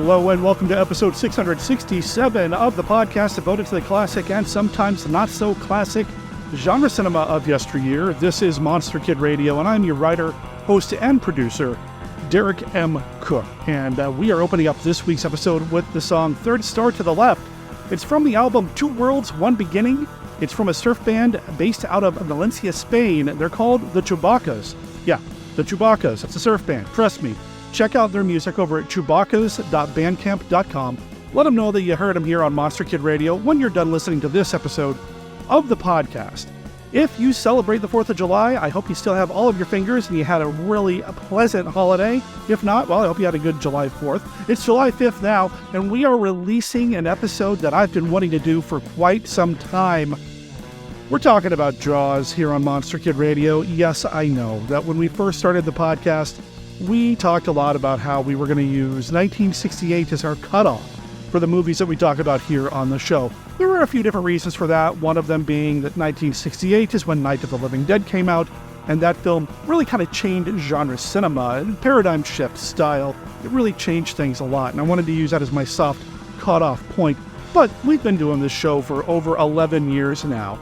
Hello and welcome to episode 667 of the podcast devoted to the classic and sometimes not so classic genre cinema of yesteryear. This is Monster Kid Radio and I'm your writer, host, and producer, Derek M. Cook. And we are opening up this week's episode with the song Third Star to the Left. It's from the album Two Worlds, One Beginning. It's from a surf band based out of Valencia, Spain. They're called the Chewbaccas. Yeah, the Chewbaccas. It's a surf band. Trust me. Check out their music over at chewbaccas.bandcamp.com. Let them know that you heard them here on Monster Kid Radio when you're done listening to this episode of the podcast. If you celebrate the 4th of July, I hope you still have all of your fingers and you had a really pleasant holiday. If not, well, I hope you had a good July 4th. It's July 5th now, and we are releasing an episode that I've been wanting to do for quite some time. We're talking about Jaws here on Monster Kid Radio. Yes, I know that when we first started the podcast, we talked a lot about how we were going to use 1968 as our cutoff for the movies that we talk about here on the show. There were a few different reasons for that, one of them being that 1968 is when Night of the Living Dead came out, and that film really kind of changed genre cinema and paradigm shift style. It really changed things a lot, and I wanted to use that as my soft cutoff point. But we've been doing this show for over 11 years now.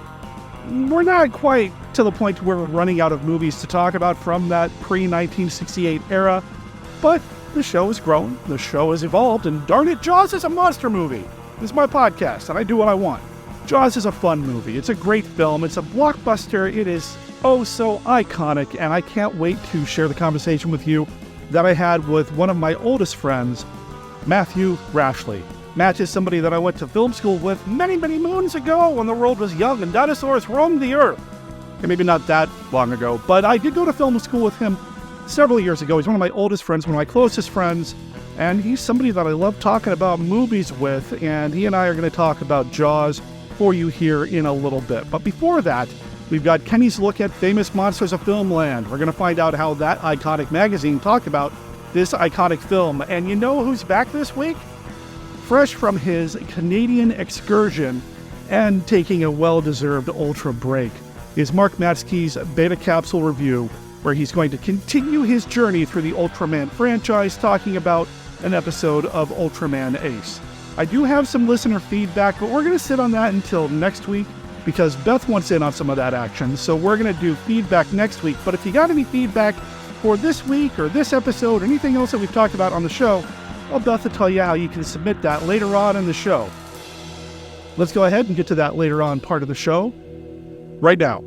We're not quite to the point where we're running out of movies to talk about from that pre-1968 era, but the show has grown, the show has evolved, and darn it, Jaws is a monster movie. This is my podcast, and I do what I want. Jaws is a fun movie. It's a great film. It's a blockbuster. It is oh so iconic, and I can't wait to share the conversation with you that I had with one of my oldest friends, Matthew Rashleigh. Matt is somebody that I went to film school with many, many moons ago when the world was young and dinosaurs roamed the earth. And maybe not that long ago, but I did go to film school with him several years ago. He's one of my oldest friends, one of my closest friends, and he's somebody that I love talking about movies with, and he and I are going to talk about Jaws for you here in a little bit. But before that, we've got Kenny's look at Famous Monsters of Filmland. We're going to find out how that iconic magazine talked about this iconic film. And you know who's back this week? Fresh from his Canadian excursion and taking a well-deserved ultra break is Mark Matzke's Beta Capsule review, where he's going to continue his journey through the Ultraman franchise, talking about an episode of Ultraman Ace. I do have some listener feedback, but we're going to sit on that until next week because Beth wants in on some of that action, so we're going to do feedback next week. But if you got any feedback for this week or this episode or anything else that we've talked about on the show, well, Beth will tell you how you can submit that later on in the show. Let's go ahead and get to that later on part of the show right now.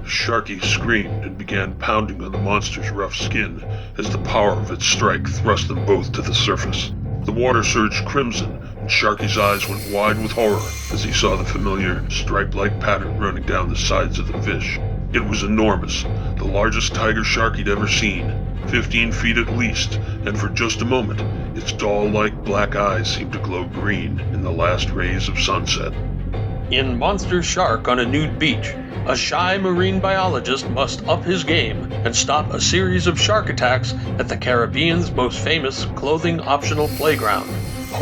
Sharky screamed and began pounding on the monster's rough skin as the power of its strike thrust them both to the surface. The water surged crimson, and Sharky's eyes went wide with horror as he saw the familiar stripe-like pattern running down the sides of the fish. It was enormous, the largest tiger shark he'd ever seen, 15 feet at least, and for just a moment, its doll-like black eyes seemed to glow green in the last rays of sunset. In Monster Shark on a Nude Beach, a shy marine biologist must up his game and stop a series of shark attacks at the Caribbean's most famous clothing-optional playground.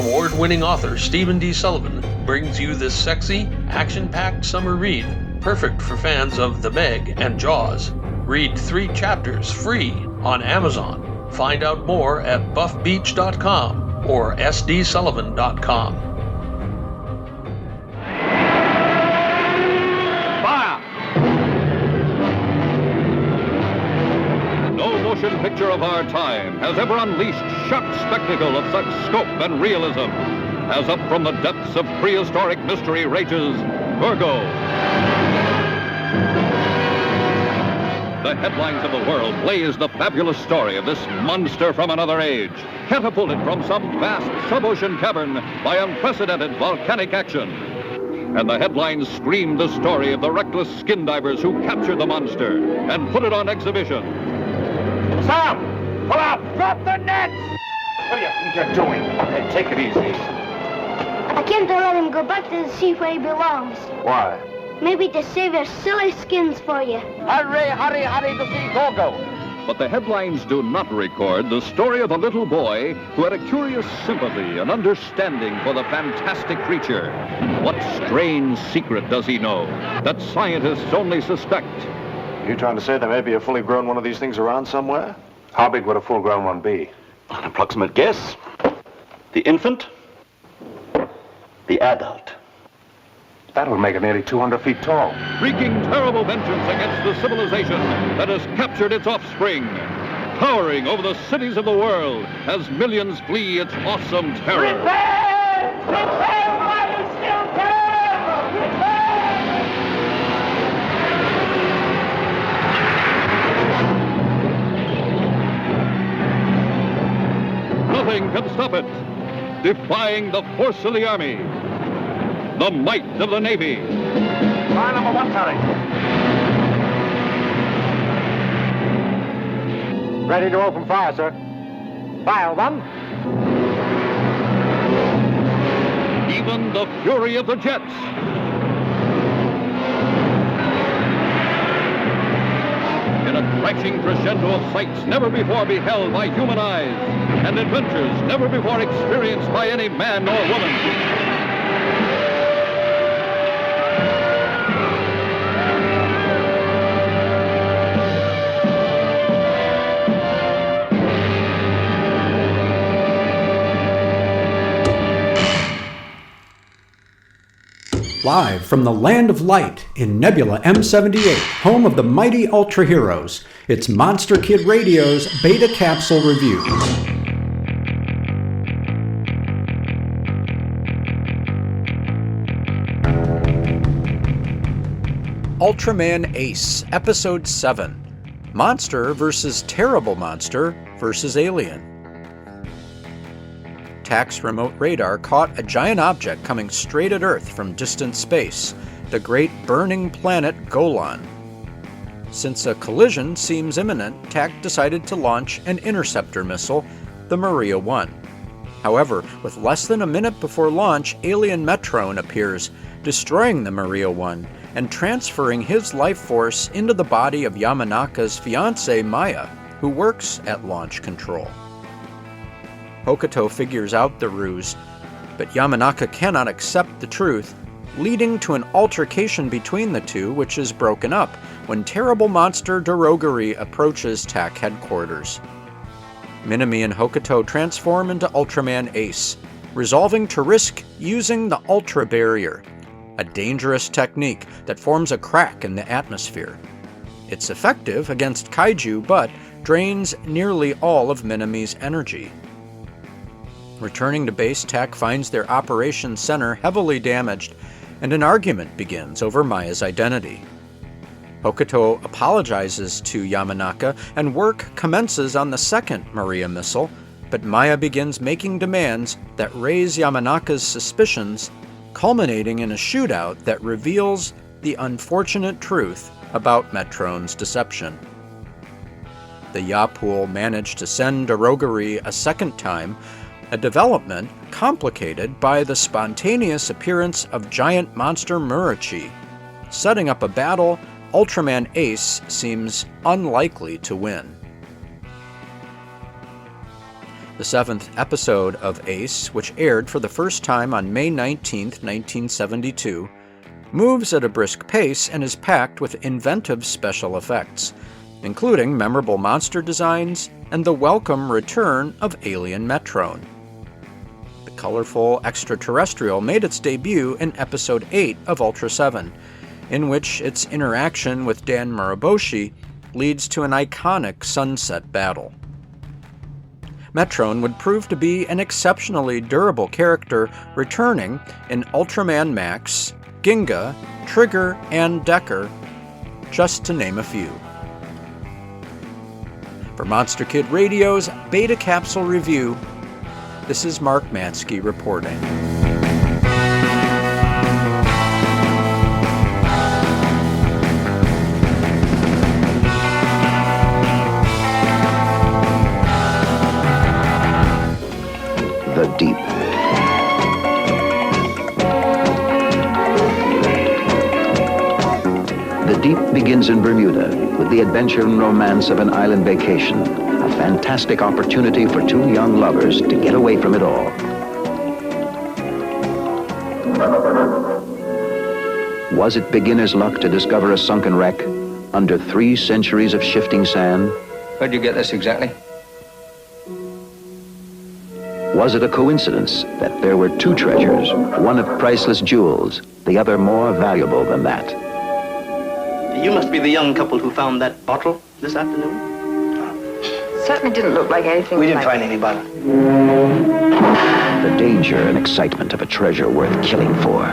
Award-winning author Stephen D. Sullivan brings you this sexy, action-packed summer read, perfect for fans of The Meg and Jaws. Read 3 chapters free on Amazon. Find out more at buffbeach.com or sdsullivan.com. Motion picture of our time has ever unleashed sharp spectacle of such scope and realism as up from the depths of prehistoric mystery rages Virgo. The headlines of the world blaze the fabulous story of this monster from another age, catapulted from some vast sub-ocean cavern by unprecedented volcanic action. And the headlines scream the story of the reckless skin divers who captured the monster and put it on exhibition. Stop! Pull out! Drop the nets! What do you think you're doing? Okay, take it easy. I can't let him go back to the sea where he belongs. Why? Maybe to save our silly skins for you. Hurry, hurry, hurry to see Gogo. But the headlines do not record the story of a little boy who had a curious sympathy and understanding for the fantastic creature. What strange secret does he know that scientists only suspect? You trying to say there may be a fully grown one of these things around somewhere? How big would a full-grown one be? An approximate guess. The infant. The adult. That would make it nearly 200 feet tall. Wreaking terrible vengeance against the civilization that has captured its offspring. Towering over the cities of the world as millions flee its awesome terror. Prepare! Prepare while you still can! Prepare! Nothing can stop it. Defying the force of the Army. The might of the Navy. Fire number 1, Terry. Ready to open fire, sir. Fire 1. Even the fury of the jets. In a crashing crescendo of sights never before beheld by human eyes, and adventures never before experienced by any man or woman. Live from the Land of Light in Nebula M78, home of the mighty Ultra Heroes, it's Monster Kid Radio's Beta Capsule Review. Ultraman Ace, Episode 7. Monster vs. Terrible Monster vs. Alien. TAC's remote radar caught a giant object coming straight at Earth from distant space, the great burning planet Golan. Since a collision seems imminent, TAC decided to launch an interceptor missile, the Maria 1. However, with less than a minute before launch, alien Metrone appears, destroying the Maria 1 and transferring his life force into the body of Yamanaka's fiancée Maya, who works at launch control. Hokuto figures out the ruse, but Yamanaka cannot accept the truth, leading to an altercation between the two, which is broken up when terrible monster Dorogari approaches TAC headquarters. Minami and Hokuto transform into Ultraman Ace, resolving to risk using the Ultra Barrier, a dangerous technique that forms a crack in the atmosphere. It's effective against kaiju, but drains nearly all of Minami's energy. Returning to base, TAC finds their operations center heavily damaged, and an argument begins over Maya's identity. Hokuto apologizes to Yamanaka, and work commences on the second Maria missile, but Maya begins making demands that raise Yamanaka's suspicions, culminating in a shootout that reveals the unfortunate truth about Metrone's deception. The Yapul managed to send Dorogari a second time, a development complicated by the spontaneous appearance of giant monster Murachi. Setting up a battle, Ultraman Ace seems unlikely to win. The 7th episode of Ace, which aired for the first time on May 19, 1972, moves at a brisk pace and is packed with inventive special effects, including memorable monster designs and the welcome return of alien Metrone. The colorful extraterrestrial made its debut in Episode 8 of Ultra 7, in which its interaction with Dan Muraboshi leads to an iconic sunset battle. Metrone would prove to be an exceptionally durable character, returning in Ultraman Max, Ginga, Trigger, and Decker, just to name a few. For Monster Kid Radio's Beta Capsule Review, this is Mark Matzke reporting. The deep. The deep begins begins in Bermuda with the adventure and romance of an island vacation. A fantastic opportunity for two young lovers to get away from it all. Was it beginner's luck to discover a sunken wreck under 3 centuries of shifting sand? Where'd you get this exactly? Was it a coincidence that there were 2 treasures, one of priceless jewels, the other more valuable than that? You must be the young couple who found that bottle this afternoon? Certainly didn't look like anything. We didn't find any bottle. The danger and excitement of a treasure worth killing for.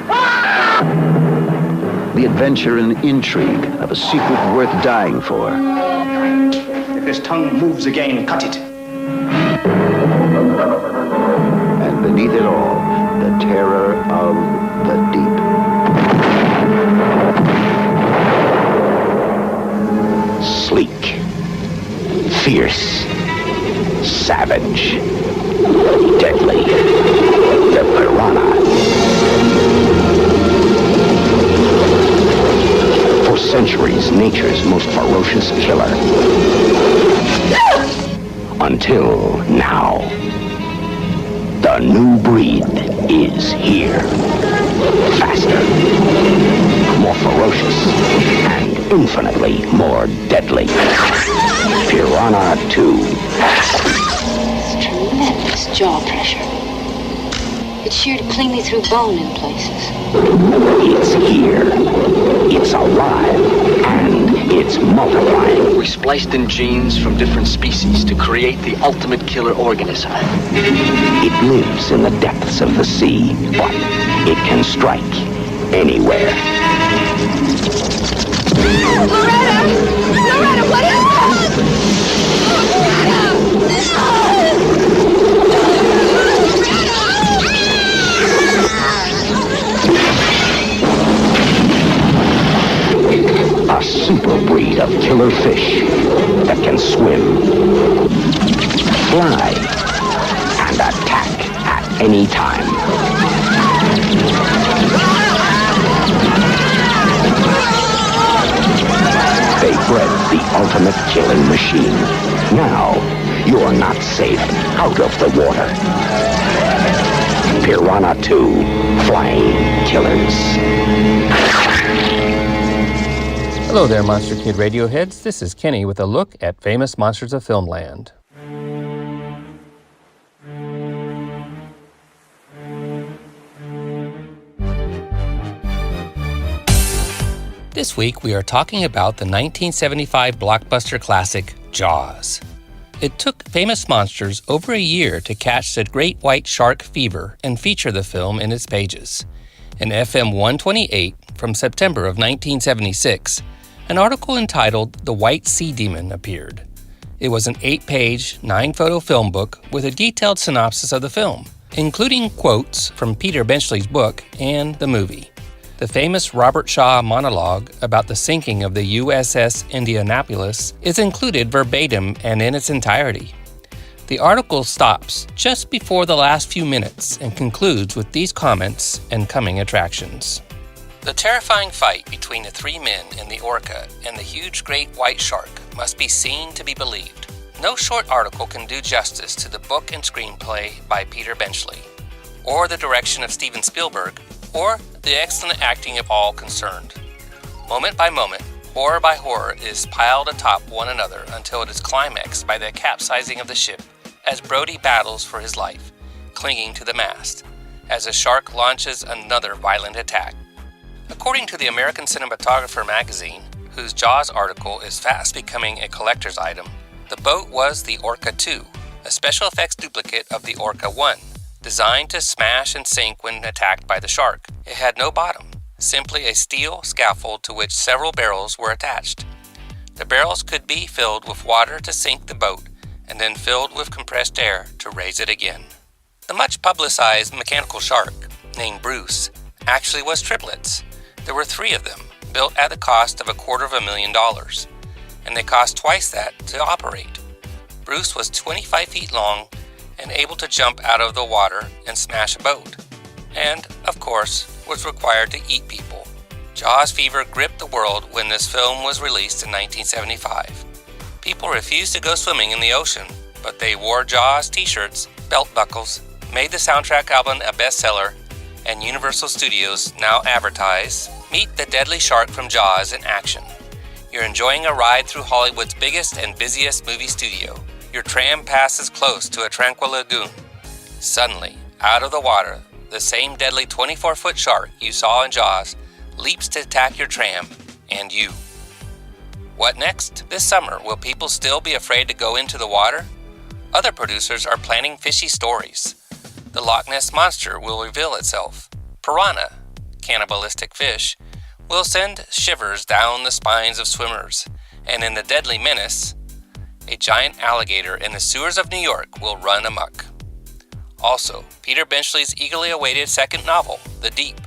The adventure and intrigue of a secret worth dying for. If his tongue moves again, cut it. And beneath it all, the terror of the deep. Sleek, fierce, savage, deadly. The piranha. For centuries, nature's most ferocious killer. Until now. The new breed is here. Faster, more ferocious, and infinitely more deadly. Piranha 2. It's tremendous jaw pressure. It's sure to clean me through bone in places. It's here. It's alive. And it's multiplying. We spliced in genes from different species to create the ultimate killer organism. It lives in the depths of the sea, but it can strike anywhere. Loretta, what is that? A super breed of killer fish that can swim, fly, and attack at any time. They bred the ultimate killing machine. Now, you're not safe out of the water. Piranha 2, Flying Killers. Hello there, Monster Kid Radio heads. This is Kenny with a look at Famous Monsters of Filmland. This week we are talking about the 1975 blockbuster classic, Jaws. It took Famous Monsters over a year to catch the great white shark fever and feature the film in its pages. In FM 128 from September of 1976, an article entitled The White Sea Demon appeared. It was an 8-page, 9-photo film book with a detailed synopsis of the film, including quotes from Peter Benchleigh's book and the movie. The famous Robert Shaw monologue about the sinking of the USS Indianapolis is included verbatim and in its entirety. The article stops just before the last few minutes and concludes with these comments and coming attractions. The terrifying fight between the 3 men in the orca and the huge great white shark must be seen to be believed. No short article can do justice to the book and screenplay by Peter Benchley, or the direction of Steven Spielberg, or the excellent acting of all concerned. Moment by moment, horror by horror is piled atop one another until it is climaxed by the capsizing of the ship as Brody battles for his life, clinging to the mast, as the shark launches another violent attack. According to the American Cinematographer magazine, whose Jaws article is fast becoming a collector's item, the boat was the Orca 2, a special effects duplicate of the Orca 1, designed to smash and sink when attacked by the shark. It had no bottom, simply a steel scaffold to which several barrels were attached. The barrels could be filled with water to sink the boat, and then filled with compressed air to raise it again. The much publicized mechanical shark, named Bruce, actually was triplets. There were 3 of them, built at the cost of $250,000, and they cost twice that to operate. Bruce was 25 feet long and able to jump out of the water and smash a boat, and, of course, was required to eat people. Jaws fever gripped the world when this film was released in 1975. People refused to go swimming in the ocean, but they wore Jaws t-shirts, belt buckles, made the soundtrack album a bestseller, and Universal Studios now advertise, meet the deadly shark from Jaws in action. You're enjoying a ride through Hollywood's biggest and busiest movie studio. Your tram passes close to a tranquil lagoon. Suddenly, out of the water, the same deadly 24-foot shark you saw in Jaws leaps to attack your tram and you. What next? This summer, will people still be afraid to go into the water? Other producers are planning fishy stories. The Loch Ness Monster will reveal itself. Piranha, cannibalistic fish, will send shivers down the spines of swimmers. And in The Deadly Menace, a giant alligator in the sewers of New York will run amok. Also, Peter Benchley's eagerly awaited second novel, The Deep,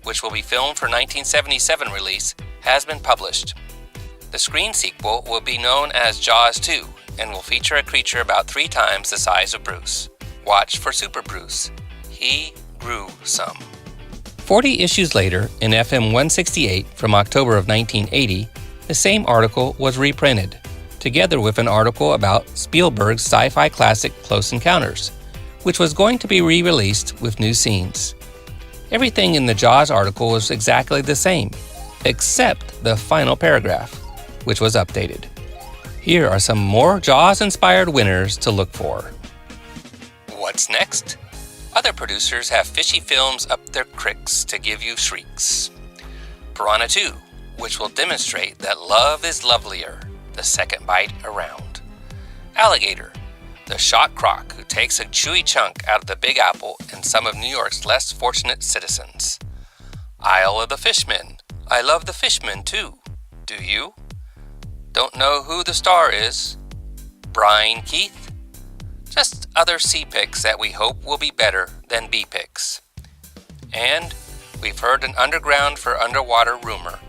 which will be filmed for 1977 release, has been published. The screen sequel will be known as Jaws 2 and will feature a creature about 3 times the size of Bruce. Watch for Super Bruce. He grew some. 40 issues later, in FM 168 from October of 1980, the same article was reprinted, together with an article about Spielberg's sci-fi classic Close Encounters, which was going to be re-released with new scenes. Everything in the Jaws article was exactly the same, except the final paragraph, which was updated. Here are some more Jaws-inspired winners to look for. What's next? Other producers have fishy films up their cricks to give you shrieks. Piranha 2, which will demonstrate that love is lovelier the second bite around. Alligator, the shock croc who takes a chewy chunk out of the Big Apple and some of New York's less fortunate citizens. Isle of the Fishmen, I love the fishmen too. Do you? Don't know who the star is? Brian Keith? Just other C picks that we hope will be better than B picks. And we've heard an underground for underwater rumor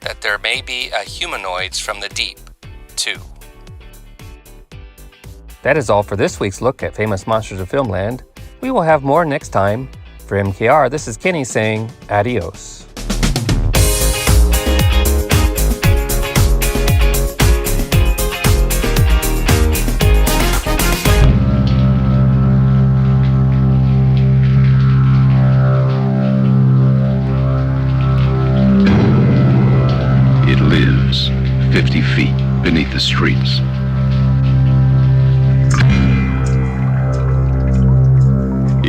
that there may be a humanoids from the deep, too. That is all for this week's look at Famous Monsters of Filmland. We will have more next time. For MKR, this is Kenny saying adios. It lives 50 feet beneath the streets.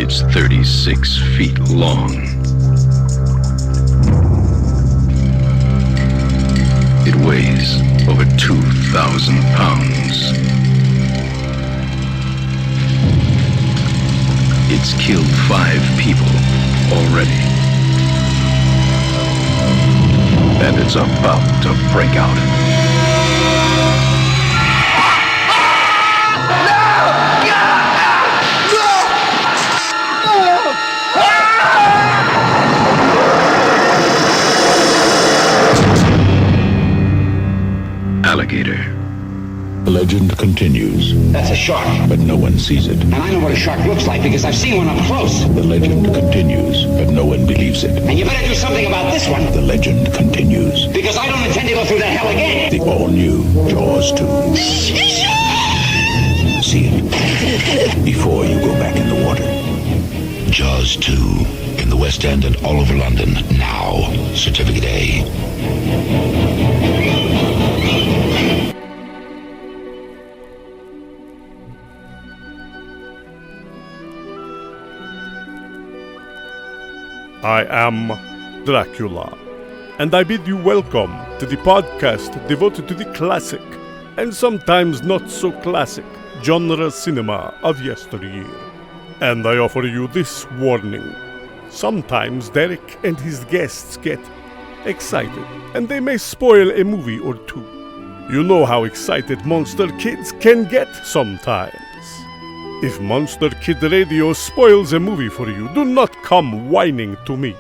It's 36 feet long. It weighs over 2,000 pounds. It's killed 5 people already. And it's about to break out. Alligator. The legend continues. That's a shark. But no one sees it. And I know what a shark looks like because I've seen one up close. The legend continues, but no one believes it. And you better do something about this one. The legend continues. Because I don't intend to go through that hell again. The all-new Jaws 2. See it before you go back in the water. Jaws 2 in the West End and all over London now. Certificate A. I am Dracula, and I bid you welcome to the podcast devoted to the classic, and sometimes not so classic, genre cinema of yesteryear. And I offer you this warning. Sometimes Derek and his guests get excited, and they may spoil a movie or two. You know how excited monster kids can get sometimes. If Monster Kid Radio spoils a movie for you, do not come whining to me.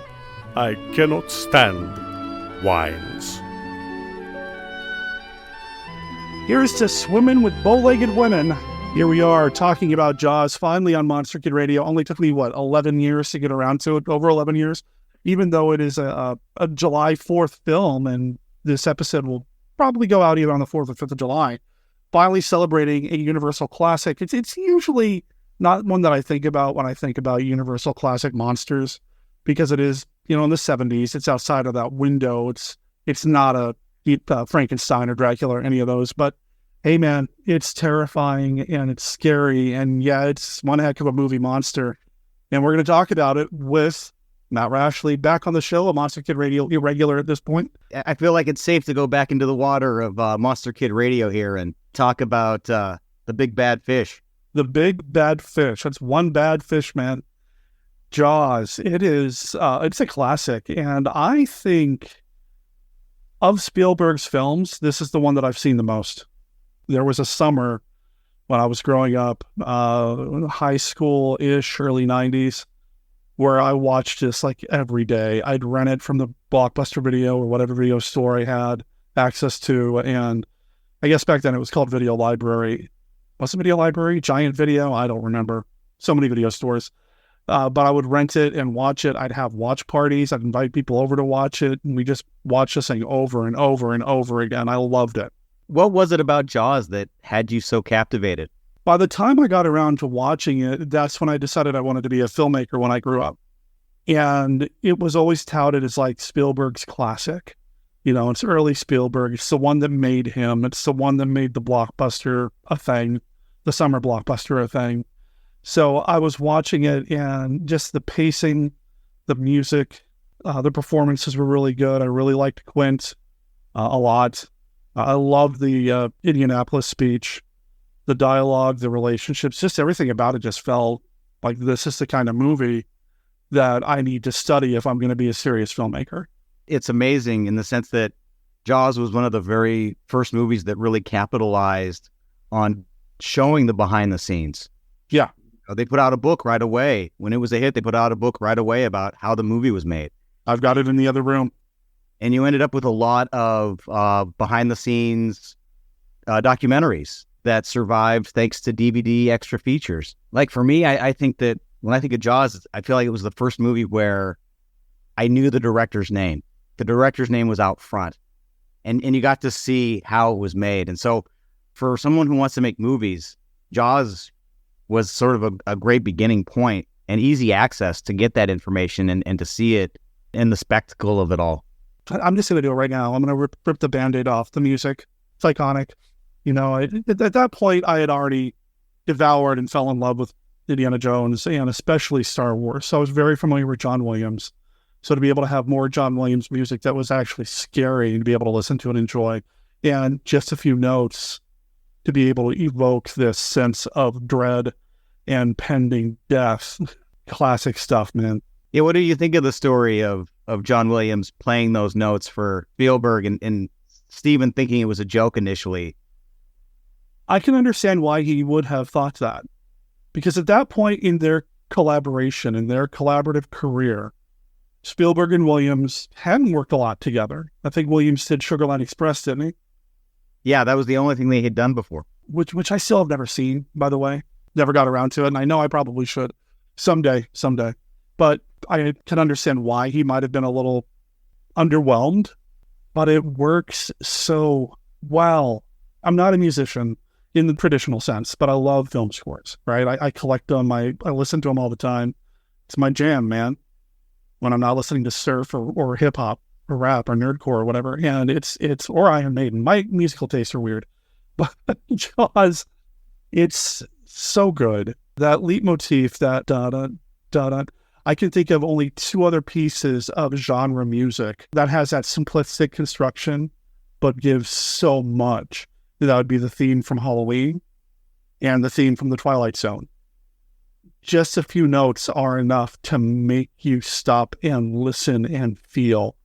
I cannot stand whines. Here's to swimming with bow-legged women. Here we are talking about Jaws finally on Monster Kid Radio. Only took me, 11 years to get around to it? Over 11 years? even though it is a July 4th film, and this episode will probably go out either on the 4th or 5th of July, finally celebrating a Universal classic. It's usually not one that I think about when I think about Universal classic monsters, because it is, in the 70s. It's outside of that window. It's not a Frankenstein or Dracula or any of those, but hey man, it's terrifying and it's scary, and yeah, it's one heck of a movie monster. And we're going to talk about it with Matt Rashleigh, back on the show, a Monster Kid Radio irregular at this point. I feel like it's safe to go back into the water of Monster Kid Radio here and talk about the big bad fish. The big bad fish. That's one bad fish, man. Jaws. It's a classic, and I think of Spielberg's films, this is the one that I've seen the most. There was a summer when I was growing up, high school-ish, early 90s, where I watched this like every day. I'd rent it from the Blockbuster Video or whatever video store I had access to, and I guess back then it was called Video Library. Was it Video Library? Giant Video? I don't remember. So many video stores. But I would rent it and watch it. I'd have watch parties. I'd invite people over to watch it, and we just watched this thing over and over and over again. I loved it. What was it about Jaws that had you so captivated? By the time I got around to watching it, that's when I decided I wanted to be a filmmaker when I grew up. And it was always touted as like Spielberg's classic. It's early Spielberg. It's the one that made him. It's the one that made the blockbuster a thing, the summer blockbuster a thing. So I was watching it, and just the pacing, the music, the performances were really good. I really liked Quint a lot. I loved the Indianapolis speech, the dialogue, the relationships, just everything about it just felt like this is the kind of movie that I need to study if I'm going to be a serious filmmaker. It's amazing in the sense that Jaws was one of the very first movies that really capitalized on showing the behind the scenes. Yeah. They put out a book right away. When it was a hit, they put out a book right away about how the movie was made. I've got it in the other room. And you ended up with a lot of behind-the-scenes documentaries that survived thanks to DVD extra features. Like for me, I think that when I think of Jaws, I feel like it was the first movie where I knew the director's name. The director's name was out front. And you got to see how it was made. And so for someone who wants to make movies, Jaws was sort of a great beginning point and easy access to get that information and to see it in the spectacle of it all. I'm just going to do it right now. I'm going to rip the Band-Aid off the music. It's iconic. At that point, I had already devoured and fell in love with Indiana Jones and especially Star Wars. So I was very familiar with John Williams. So to be able to have more John Williams music that was actually scary and to be able to listen to and enjoy, and just a few notes to be able to evoke this sense of dread and pending death. Classic stuff, man. Yeah, what do you think of the story of John Williams playing those notes for Spielberg and Steven thinking it was a joke initially? I can understand why he would have thought that. Because at that point in their collaboration, in their collaborative career, Spielberg and Williams hadn't worked a lot together. I think Williams did Sugarland Express, didn't he? Yeah, that was the only thing they had done before. Which I still have never seen, by the way. Never got around to it, and I know I probably should. Someday. But I can understand why he might have been a little underwhelmed, but it works so well. I'm not a musician in the traditional sense, but I love film scores, right? I collect them. I listen to them all the time. It's my jam, man. When I'm not listening to surf or hip hop or rap or nerdcore or whatever, and it's or Iron Maiden. My musical tastes are weird, but Jaws, it's so good. That leitmotif, that da-da. I can think of only two other pieces of genre music that has that simplistic construction, but gives so much. That would be the theme from Halloween and the theme from The Twilight Zone. Just a few notes are enough to make you stop and listen and feel.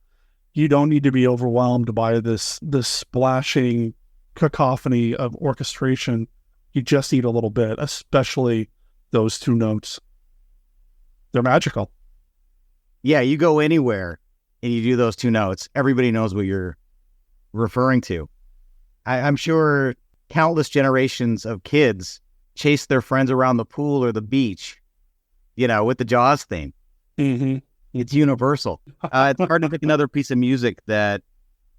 You don't need to be overwhelmed by this splashing cacophony of orchestration. You just need a little bit, especially those two notes. They're magical. Yeah, you go anywhere and you do those two notes, everybody knows what you're referring to. I'm sure countless generations of kids chase their friends around the pool or the beach, with the Jaws theme. Mm-hmm. It's universal. It's hard to pick another piece of music that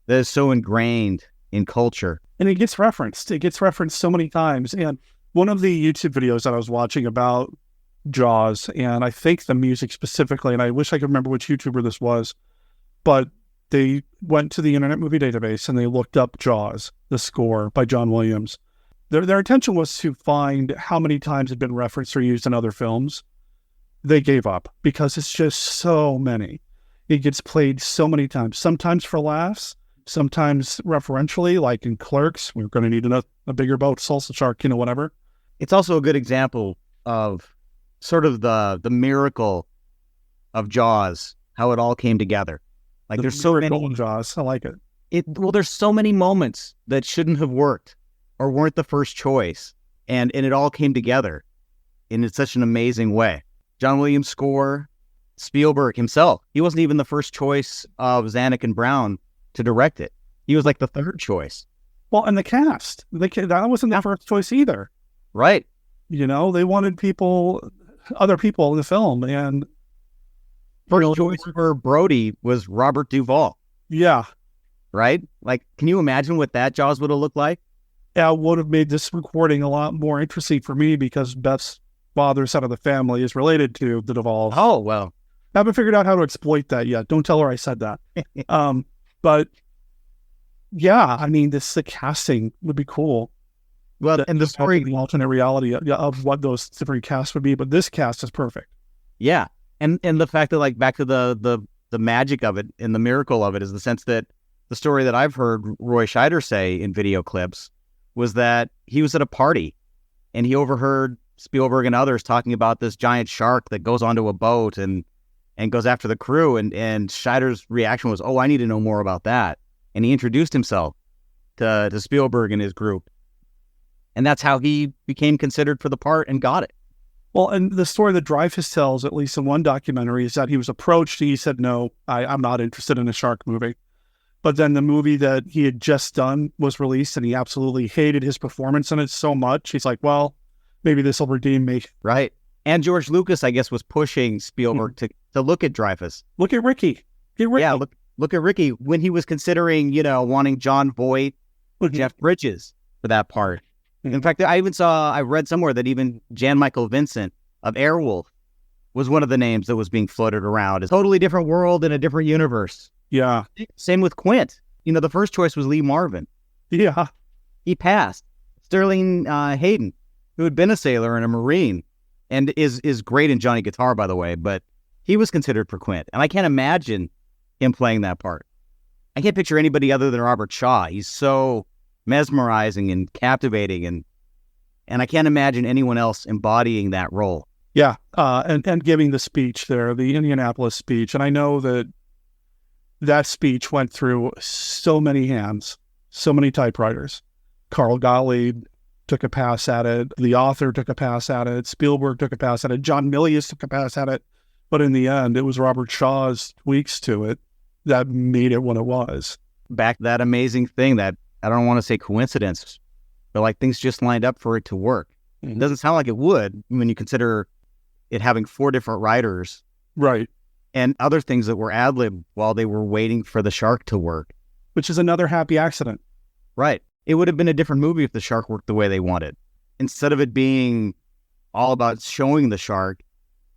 is so ingrained in culture. And it gets referenced. It gets referenced so many times. And one of the YouTube videos that I was watching about Jaws, and I think the music specifically, and I wish I could remember which YouTuber this was, but they went to the Internet Movie Database and they looked up Jaws, the score by John Williams. Their intention was to find how many times it had been referenced or used in other films. They gave up because it's just so many. It gets played so many times, sometimes for laughs, sometimes referentially, like in Clerks. We're going to need a bigger boat, salsa shark, whatever. It's also a good example of sort of the miracle of Jaws, how it all came together. Like there's so many Jaws. I like it. Well, there's so many moments that shouldn't have worked or weren't the first choice, and it all came together in such an amazing way. John Williams' score, Spielberg himself, he wasn't even the first choice of Zanuck and Brown to direct it. He was like the third choice. Well, and the cast, that wasn't the first choice either. Right. They wanted other people in the film, and first choice for Brody was Robert Duvall. Yeah. Right? Like, can you imagine what that Jaws would have looked like? Yeah, it would have made this recording a lot more interesting for me because Beth's father's side of the family is related to the Duvalls. Oh, well. I haven't figured out how to exploit that yet. Don't tell her I said that. But yeah, I mean, the casting would be cool. Well, and the story, the alternate reality of what those different casts would be, but this cast is perfect. Yeah, and the fact that, like, back to the magic of it and the miracle of it is the sense that the story that I've heard Roy Scheider say in video clips was that he was at a party and he overheard Spielberg and others talking about this giant shark that goes onto a boat and goes after the crew, and Scheider's reaction was, "Oh, I need to know more about that," and he introduced himself to Spielberg and his group. And that's how he became considered for the part and got it. Well, and the story that Dreyfuss tells, at least in one documentary, is that he was approached and he said, "No, I'm not interested in a shark movie." But then the movie that he had just done was released and he absolutely hated his performance in it so much. He's like, well, maybe this will redeem me. Right. And George Lucas, I guess, was pushing Spielberg to look at Dreyfuss. Look at Ricky. Get Ricky. Yeah, look at Ricky when he was considering, wanting John Voight or Jeff Bridges for that part. In fact, I read somewhere that even Jan Michael Vincent of Airwolf was one of the names that was being floated around. A totally different world in a different universe. Yeah. Same with Quint. The first choice was Lee Marvin. Yeah. He passed. Sterling Hayden, who had been a sailor and a Marine, and is great in Johnny Guitar, by the way, but he was considered for Quint. And I can't imagine him playing that part. I can't picture anybody other than Robert Shaw. He's so mesmerizing and captivating, and I can't imagine anyone else embodying that role. Yeah, and giving the speech there, the Indianapolis speech. And I know that speech went through so many hands, so many typewriters. Carl Gottlieb took a pass at it. The author took a pass at it. Spielberg took a pass at it. John Milius took a pass at it. But in the end, it was Robert Shaw's tweaks to it that made it what it was. Back that amazing thing that, I don't want to say coincidence, but like things just lined up for it to work. It doesn't sound like it would when you consider it having 4 different writers. Right. And other things that were ad-lib while they were waiting for the shark to work. Which is another happy accident. Right. It would have been a different movie if the shark worked the way they wanted. Instead of it being all about showing the shark,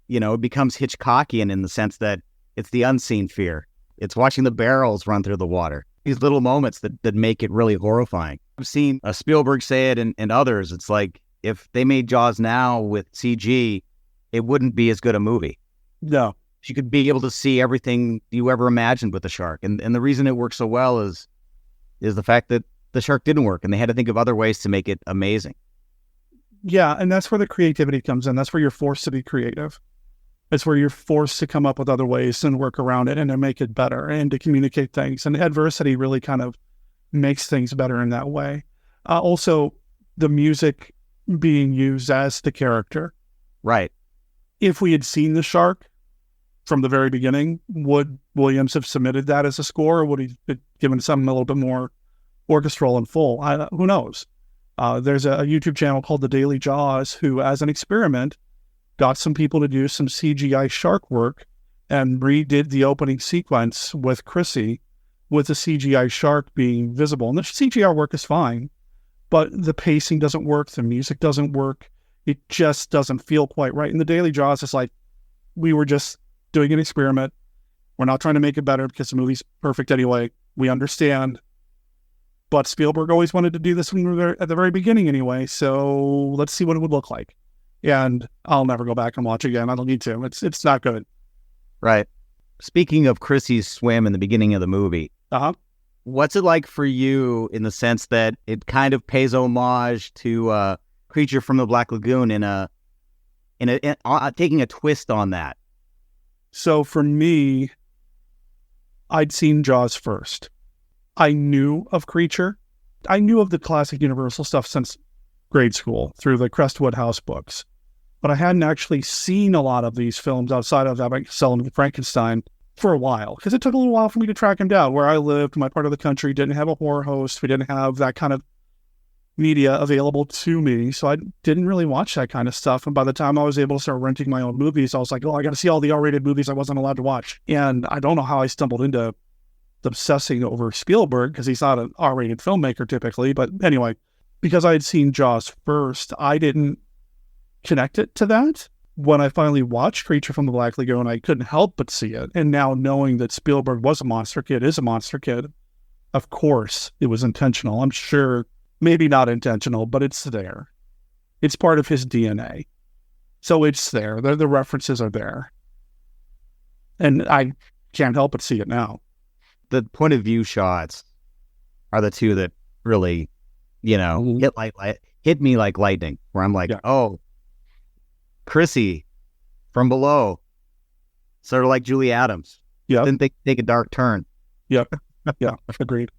it becomes Hitchcockian in the sense that it's the unseen fear. It's watching the barrels run through the water. These little moments that make it really horrifying. I've seen Spielberg say it and others. It's like, if they made Jaws now with CG, it wouldn't be as good a movie. No. You could be able to see everything you ever imagined with the shark. And the reason it works so well is the fact that the shark didn't work and they had to think of other ways to make it amazing. Yeah, and that's where the creativity comes in. That's where you're forced to be creative. It's where you're forced to come up with other ways and work around it and to make it better and to communicate things. And adversity really kind of makes things better in that way. Also, the music being used as the character. Right. If we had seen the shark from the very beginning, would Williams have submitted that as a score, or would he have given something a little bit more orchestral and full? Who knows? There's a YouTube channel called The Daily Jaws who, as an experiment, got some people to do some CGI shark work and redid the opening sequence with Chrissy, with the CGI shark being visible. And the CGI work is fine, but the pacing doesn't work. The music doesn't work. It just doesn't feel quite right. And the Daily Jaws is like, we were just doing an experiment. We're not trying to make it better because the movie's perfect anyway. We understand. But Spielberg always wanted to do this at the very beginning anyway, so let's see what it would look like. And I'll never go back and watch again. I don't need to. It's not good. Right. Speaking of Chrissy's swim in the beginning of the movie, what's it like for you in the sense that it kind of pays homage to Creature from the Black Lagoon in taking a twist on that? So for me, I'd seen Jaws first. I knew of Creature. I knew of the classic Universal stuff since grade school through the Crestwood House books. But I hadn't actually seen a lot of these films outside of Abbott and Costello and Frankenstein for a while, because it took a little while for me to track him down. Where I lived, my part of the country didn't have a horror host. We didn't have that kind of media available to me, so I didn't really watch that kind of stuff. And by the time I was able to start renting my own movies, I was like, oh, I got to see all the R-rated movies I wasn't allowed to watch. And I don't know how I stumbled into obsessing over Spielberg, because he's not an R-rated filmmaker typically. But anyway, because I had seen Jaws first, I didn't connect it to that. When I finally watched Creature from the Black Lagoon, I couldn't help but see it. And now knowing that Spielberg was a monster kid, is a monster kid, of course it was intentional. I'm sure, maybe not intentional, but it's there. It's part of his DNA. So it's there. The references are there. And I can't help but see it now. The point of view shots are the two that really, hit me like lightning, where I'm like, oh, Chrissy from below, sort of like Julie Adams. Yeah. Didn't they take a dark turn? Yep. Yeah, agreed.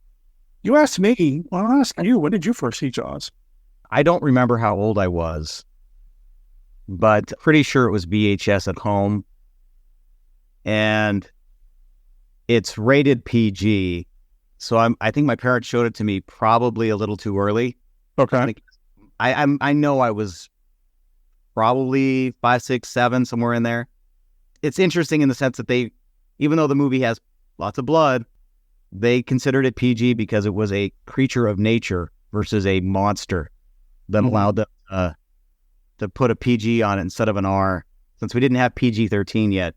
You asked me, well, I'll ask you, when did you first see Jaws? I don't remember how old I was, but pretty sure it was VHS at home. And it's rated PG. So I think my parents showed it to me probably a little too early. Okay. I know I was probably 5, 6, 7, somewhere in there. It's interesting in the sense that even though the movie has lots of blood, they considered it PG because it was a creature of nature versus a monster that allowed them to put a PG on it instead of an R, since we didn't have PG-13 yet.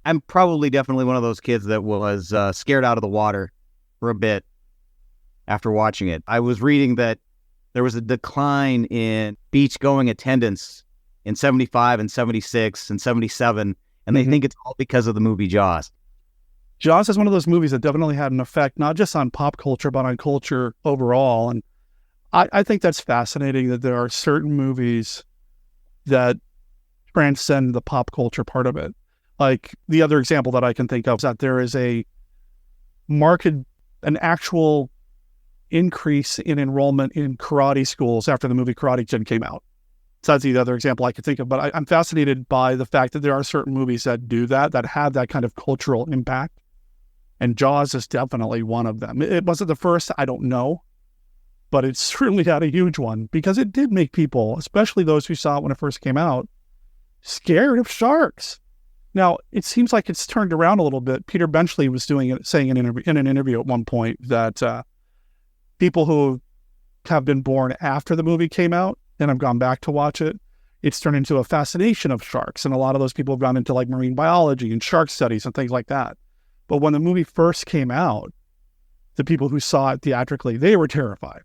I'm probably definitely one of those kids that was scared out of the water for a bit after watching it. I was reading that there was a decline in beach-going attendance in 75 and 76 and 77, and they think it's all because of the movie Jaws. Jaws is one of those movies that definitely had an effect, not just on pop culture, but on culture overall. And I think that's fascinating that there are certain movies that transcend the pop culture part of it. Like the other example that I can think of is that there is an actual increase in enrollment in karate schools after the movie Karate Kid came out. So that's the other example I could think of. But I'm fascinated by the fact that there are certain movies that do that have that kind of cultural impact. And Jaws is definitely one of them. It wasn't the first, I don't know, but it certainly had a huge one, because it did make people, especially those who saw it when it first came out, scared of sharks. Now, it seems like it's turned around a little bit. Peter Benchley was saying in an interview at one point that people who have been born after the movie came out and have gone back to watch it, it's turned into a fascination of sharks. And a lot of those people have gone into like marine biology and shark studies and things like that. But when the movie first came out, the people who saw it theatrically, they were terrified.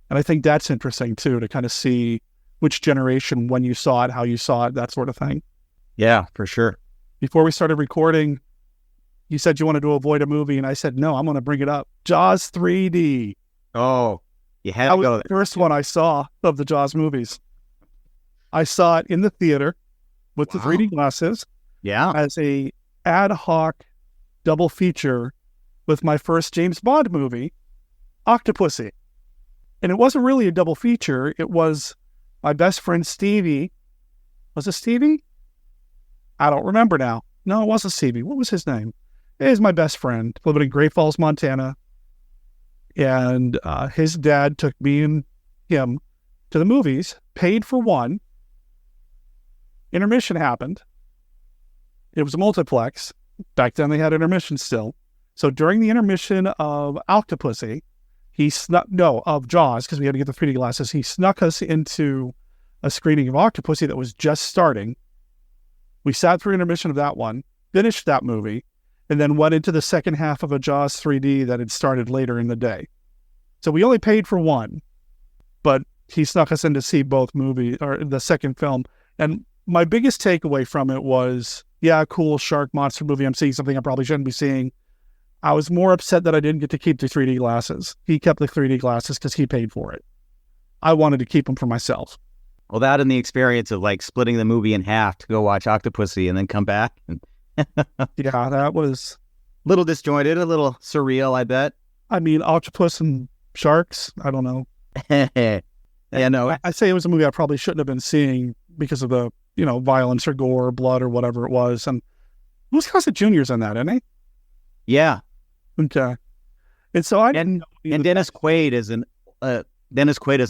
And I think that's interesting too, to kind of see which generation, when you saw it, how you saw it, that sort of thing. Yeah, for sure. Before we started recording, you said you wanted to avoid a movie, and I said, no, I'm going to bring it up. Jaws 3D. Oh, you had to go there. The first one I saw of the Jaws movies. I saw it in the theater with the 3D glasses. Yeah. As a ad hoc double feature with my first James Bond movie, Octopussy. And it wasn't really a double feature. It was my best friend Stevie. Was it Stevie? I don't remember now. No, it wasn't Stevie. What was his name? It is my best friend, living in Great Falls, Montana. And his dad took me and him to the movies, paid for one. Intermission happened. It was a multiplex. Back then they had intermission still. So during the intermission of Octopussy, of Jaws, because we had to get the 3D glasses, he snuck us into a screening of Octopussy that was just starting. We sat through intermission of that one, finished that movie, and then went into the second half of a Jaws 3D that had started later in the day. So we only paid for one, but he snuck us in to see both movies, or the second film. And my biggest takeaway from it was, yeah, cool shark monster movie. I'm seeing something I probably shouldn't be seeing. I was more upset that I didn't get to keep the 3D glasses. He kept the 3D glasses because he paid for it. I wanted to keep them for myself. Well, that and the experience of like splitting the movie in half to go watch Octopussy and then come back. Yeah, that was a little disjointed, a little surreal, I bet. I mean, octopus and sharks, I don't know. Yeah, no. I say it was a movie I probably shouldn't have been seeing because of the, violence or gore or blood or whatever it was. And Louis Gossett Jr.'s in that, isn't he? Yeah. Okay. And so and Dennis Quaid is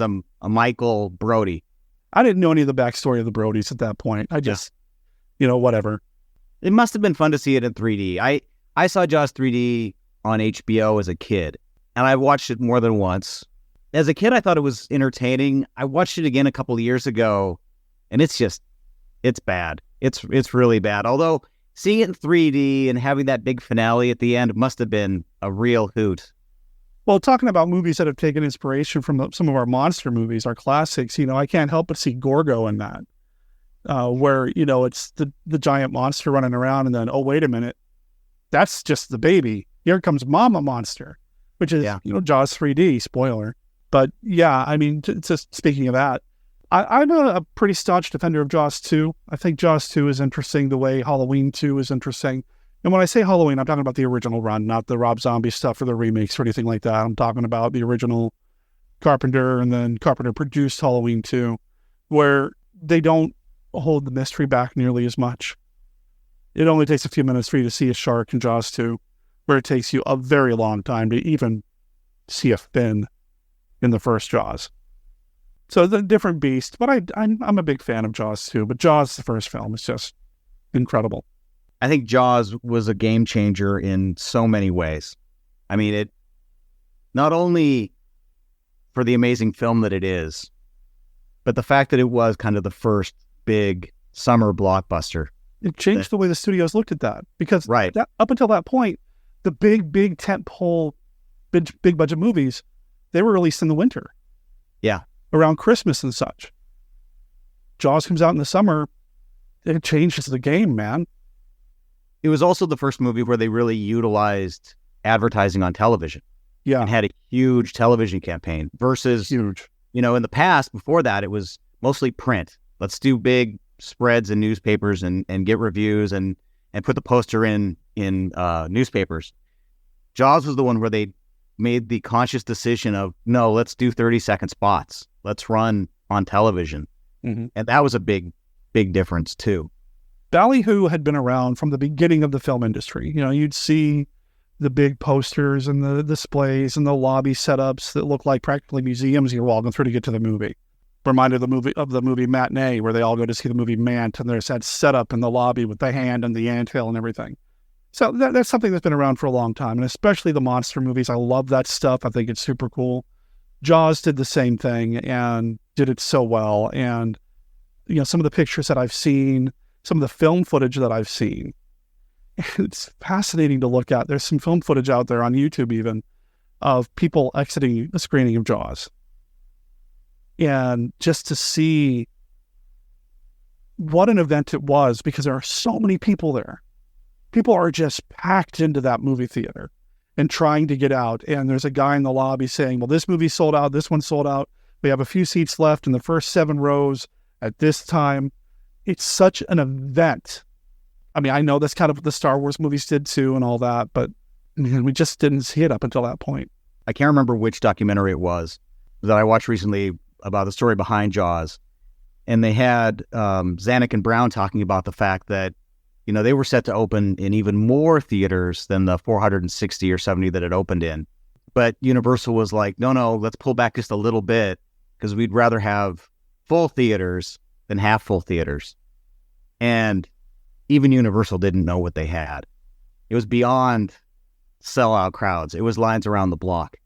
a Michael Brody. I didn't know any of the backstory of the Brodies at that point. I just, whatever. It must have been fun to see it in 3D. I saw Jaws 3D on HBO as a kid, and I watched it more than once. As a kid, I thought it was entertaining. I watched it again a couple of years ago, and it's bad. It's really bad. Although seeing it in 3D and having that big finale at the end must have been a real hoot. Well, talking about movies that have taken inspiration from some of our monster movies, our classics, I can't help but see Gorgo in that, where, it's the giant monster running around and then, oh, wait a minute, that's just the baby. Here comes Mama Monster, which is, Jaws 3D, spoiler. But yeah, I mean, just speaking of that, I'm a pretty staunch defender of Jaws 2. I think Jaws 2 is interesting the way Halloween 2 is interesting. And when I say Halloween, I'm talking about the original run, not the Rob Zombie stuff or the remakes or anything like that. I'm talking about the original Carpenter, and then Carpenter produced Halloween 2, where they don't hold the mystery back nearly as much. It only takes a few minutes for you to see a shark in Jaws 2, where it takes you a very long time to even see a fin in the first Jaws. So it's a different beast, but I'm a big fan of Jaws 2, but Jaws, the first film, is just incredible. I think Jaws was a game changer in so many ways. I mean, it not only for the amazing film that it is, but the fact that it was kind of the first big summer blockbuster. It changed the way the studios looked at that, because up until that point, the big tentpole, big budget movies, they were released in the winter. Yeah. Around Christmas and such. Jaws comes out in the summer. It changes the game, man. It was also the first movie where they really utilized advertising on television. Yeah. And had a huge television campaign versus, in the past, before that, it was mostly print. Let's do big spreads in newspapers and get reviews and put the poster in newspapers. Jaws was the one where they made the conscious decision of, no, let's do 30-second spots. Let's run on television. Mm-hmm. And that was a big difference, too. Ballyhoo had been around from the beginning of the film industry. You'd see the big posters and the displays and the lobby setups that look like practically museums you're walking through to get to the movie. Reminded the movie Matinee, where they all go to see the movie Mant, and there's that setup in the lobby with the hand and the anthill and everything. So that's something that's been around for a long time, and especially the monster movies. I love that stuff. I think it's super cool. Jaws did the same thing and did it so well. And, some of the pictures that I've seen, some of the film footage that I've seen, it's fascinating to look at. There's some film footage out there on YouTube even of people exiting a screening of Jaws. And just to see what an event it was, because there are so many people there. People are just packed into that movie theater and trying to get out. And there's a guy in the lobby saying, well, this movie sold out. This one sold out. We have a few seats left in the first 7 rows at this time. It's such an event. I mean, I know that's kind of what the Star Wars movies did too and all that, but we just didn't see it up until that point. I can't remember which documentary it was that I watched recently about the story behind Jaws. And they had Zanuck and Brown talking about the fact that, they were set to open in even more theaters than the 460 or 70 that it opened in. But Universal was like, no, let's pull back just a little bit, because we'd rather have full theaters than half full theaters. And even Universal didn't know what they had. It was beyond sellout crowds. It was lines around the block.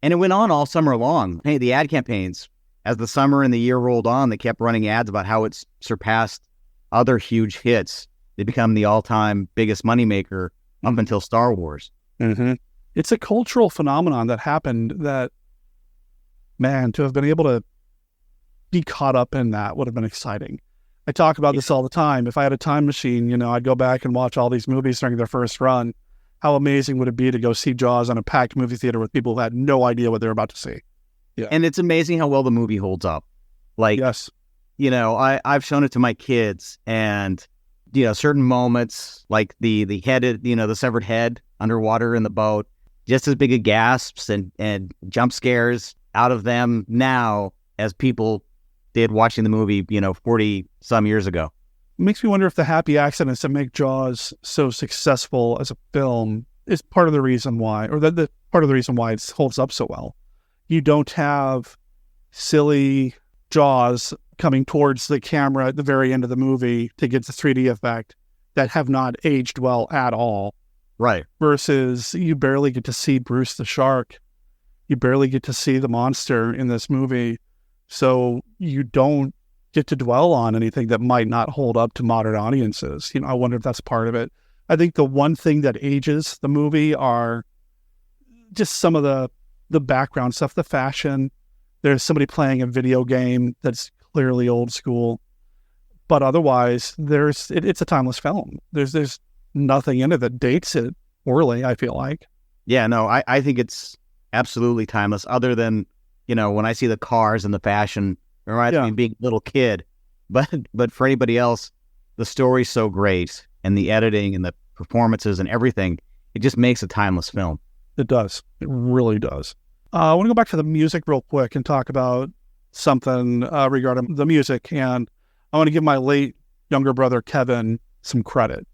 And it went on all summer long. Hey, the ad campaigns, as the summer and the year rolled on, they kept running ads about how it's surpassed other huge hits. They become the all-time biggest moneymaker up until Star Wars. Mm-hmm. It's a cultural phenomenon that happened that, man, to have been able to be caught up in that would have been exciting. I talk about this all the time. If I had a time machine, I'd go back and watch all these movies during their first run. How amazing would it be to go see Jaws in a packed movie theater with people who had no idea what they were about to see? Yeah. And it's amazing how well the movie holds up. Like, yes. I've shown it to my kids, and, certain moments, like the headed, the severed head underwater in the boat, just as big a gasps and jump scares out of them now as people did watching the movie, 40 some years ago. It makes me wonder if the happy accidents that make Jaws so successful as a film is part of the reason why, or the part of the reason why it holds up so well. You don't have silly Jaws coming towards the camera at the very end of the movie to get the 3D effect that have not aged well at all. Right. Versus you barely get to see Bruce the shark. You barely get to see the monster in this movie. So you don't get to dwell on anything that might not hold up to modern audiences. I wonder if that's part of it. I think the one thing that ages the movie are just some of the background stuff, the fashion. There's somebody playing a video game that's clearly old school. But otherwise, it's a timeless film. There's nothing in it that dates it poorly, I feel like. Yeah, no, I think it's absolutely timeless, other than, when I see the cars and the fashion, it reminds me of being a little kid. But for anybody else, the story's so great, and the editing and the performances and everything, it just makes a timeless film. It does. It really does. I want to go back to the music real quick and talk about something regarding the music. And I want to give my late younger brother, Kevin, some credit.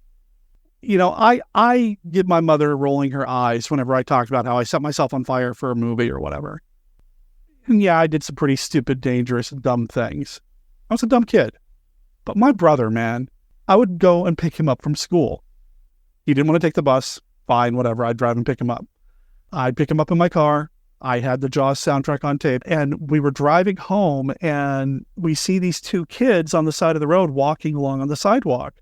I get my mother rolling her eyes whenever I talked about how I set myself on fire for a movie or whatever. And yeah, I did some pretty stupid, dangerous, dumb things. I was a dumb kid. But my brother, man, I would go and pick him up from school. He didn't want to take the bus. Fine, whatever. I'd drive and pick him up. I'd pick him up in my car. I had the Jaws soundtrack on tape. And we were driving home, and we see these two kids on the side of the road walking along on the sidewalk.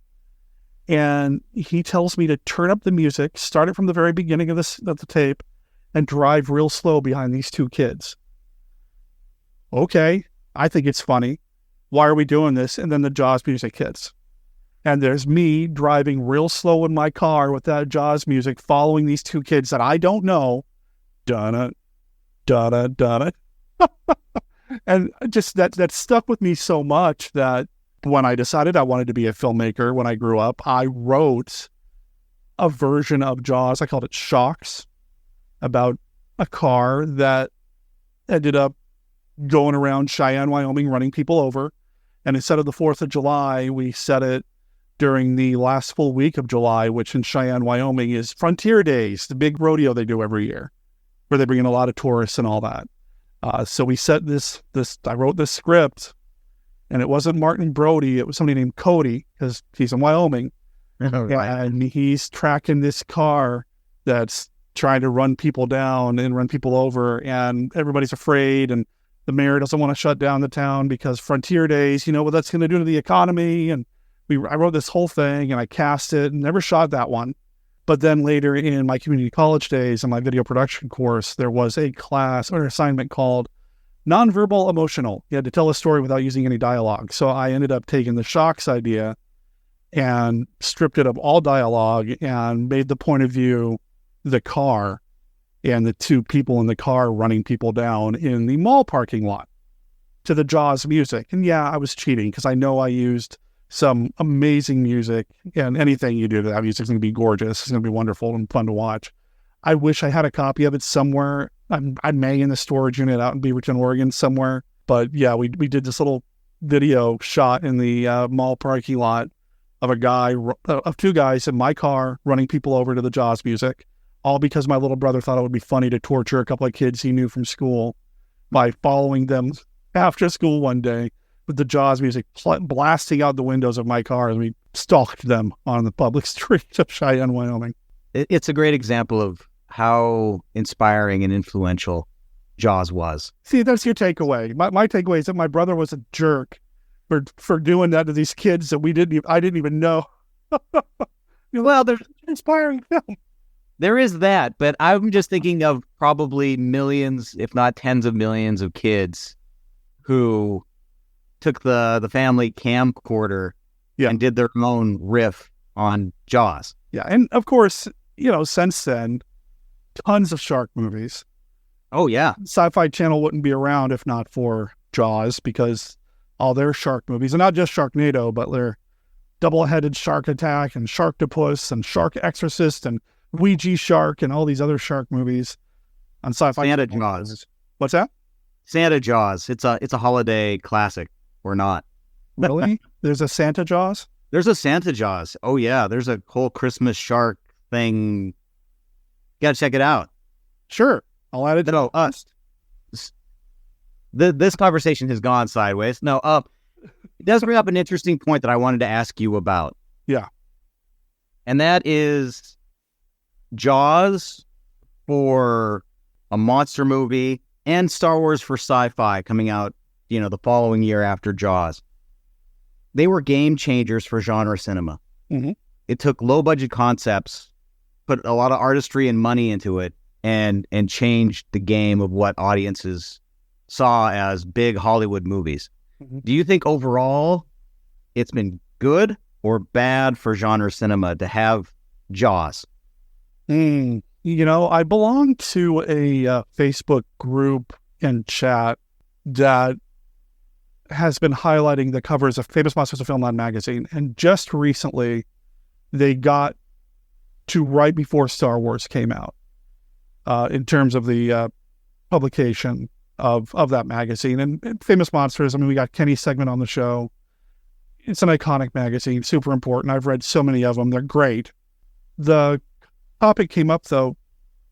And he tells me to turn up the music, start it from the very beginning of the tape, and drive real slow behind these two kids. Okay, I think it's funny. Why are we doing this? And then the Jaws music hits. And there's me driving real slow in my car with that Jaws music, following these two kids that I don't know. Dun-it, dun-it, dun-it. And just that stuck with me so much that when I decided I wanted to be a filmmaker when I grew up, I wrote a version of Jaws. I called it Shocks, about a car that ended up going around Cheyenne, Wyoming, running people over. And instead of the 4th of July, we set it during the last full week of July, which in Cheyenne, Wyoming is Frontier Days, the big rodeo they do every year, where they bring in a lot of tourists and all that. So we set this, I wrote this script, and it wasn't Martin Brody, it was somebody named Cody, because he's in Wyoming. Right. And he's tracking this car that's trying to run people down and run people over, and everybody's afraid, and the mayor doesn't want to shut down the town because Frontier Days, you know what that's going to do to the economy. And I wrote this whole thing, and I cast it, and never shot that one. But then later in my community college days and my video production course, there was a class or assignment called Nonverbal Emotional. You had to tell a story without using any dialogue. So I ended up taking the Shocks idea and stripped it of all dialogue and made the point of view the car and the two people in the car running people down in the mall parking lot to the Jaws music. And yeah, I was cheating because I know I used some amazing music, and anything you do to that music is going to be gorgeous. It's going to be wonderful and fun to watch. I wish I had a copy of it somewhere. I may in the storage unit out in Beaverton, Oregon somewhere. But yeah, we did this little video shot in the mall parking lot of two guys in my car running people over to the Jaws music, all because my little brother thought it would be funny to torture a couple of kids he knew from school by following them after school one day with the Jaws music blasting out the windows of my car as we stalked them on the public streets of Cheyenne, Wyoming. It's a great example of how inspiring and influential Jaws was. See, that's your takeaway. My takeaway is that my brother was a jerk for doing that to these kids that I didn't even know. Well, there's an inspiring film. There is that, but I'm just thinking of probably millions, if not tens of millions of kids who took the family camcorder and did their own riff on Jaws. Yeah, and of course, since then, tons of shark movies. Oh, yeah. Sci-Fi Channel wouldn't be around if not for Jaws, because all their shark movies, and not just Sharknado, but their Double-Headed Shark Attack and Sharktopus and Shark Exorcist and Ouija Shark and all these other shark movies on Sci-Fi Santa Channel. Jaws. What's that? Santa Jaws. It's a holiday classic, or not. Really? There's a Santa Jaws? There's a Santa Jaws. Oh, yeah. There's a whole Christmas shark thing. You got to check it out. Sure. I'll add it to the list. This conversation has gone sideways. No, it does bring up an interesting point that I wanted to ask you about. Yeah. And that is Jaws for a monster movie and Star Wars for sci-fi coming out, the following year after Jaws. They were game changers for genre cinema. Mm-hmm. It took low-budget concepts, put a lot of artistry and money into it, and changed the game of what audiences saw as big Hollywood movies. Mm-hmm. Do you think overall it's been good or bad for genre cinema to have Jaws? I belong to a Facebook group and chat that has been highlighting the covers of Famous Monsters of Filmland magazine. And just recently, they got to right before Star Wars came out in terms of the publication of that magazine. And Famous Monsters, we got Kenny's segment on the show. It's an iconic magazine, super important. I've read so many of them. They're great. The topic came up, though,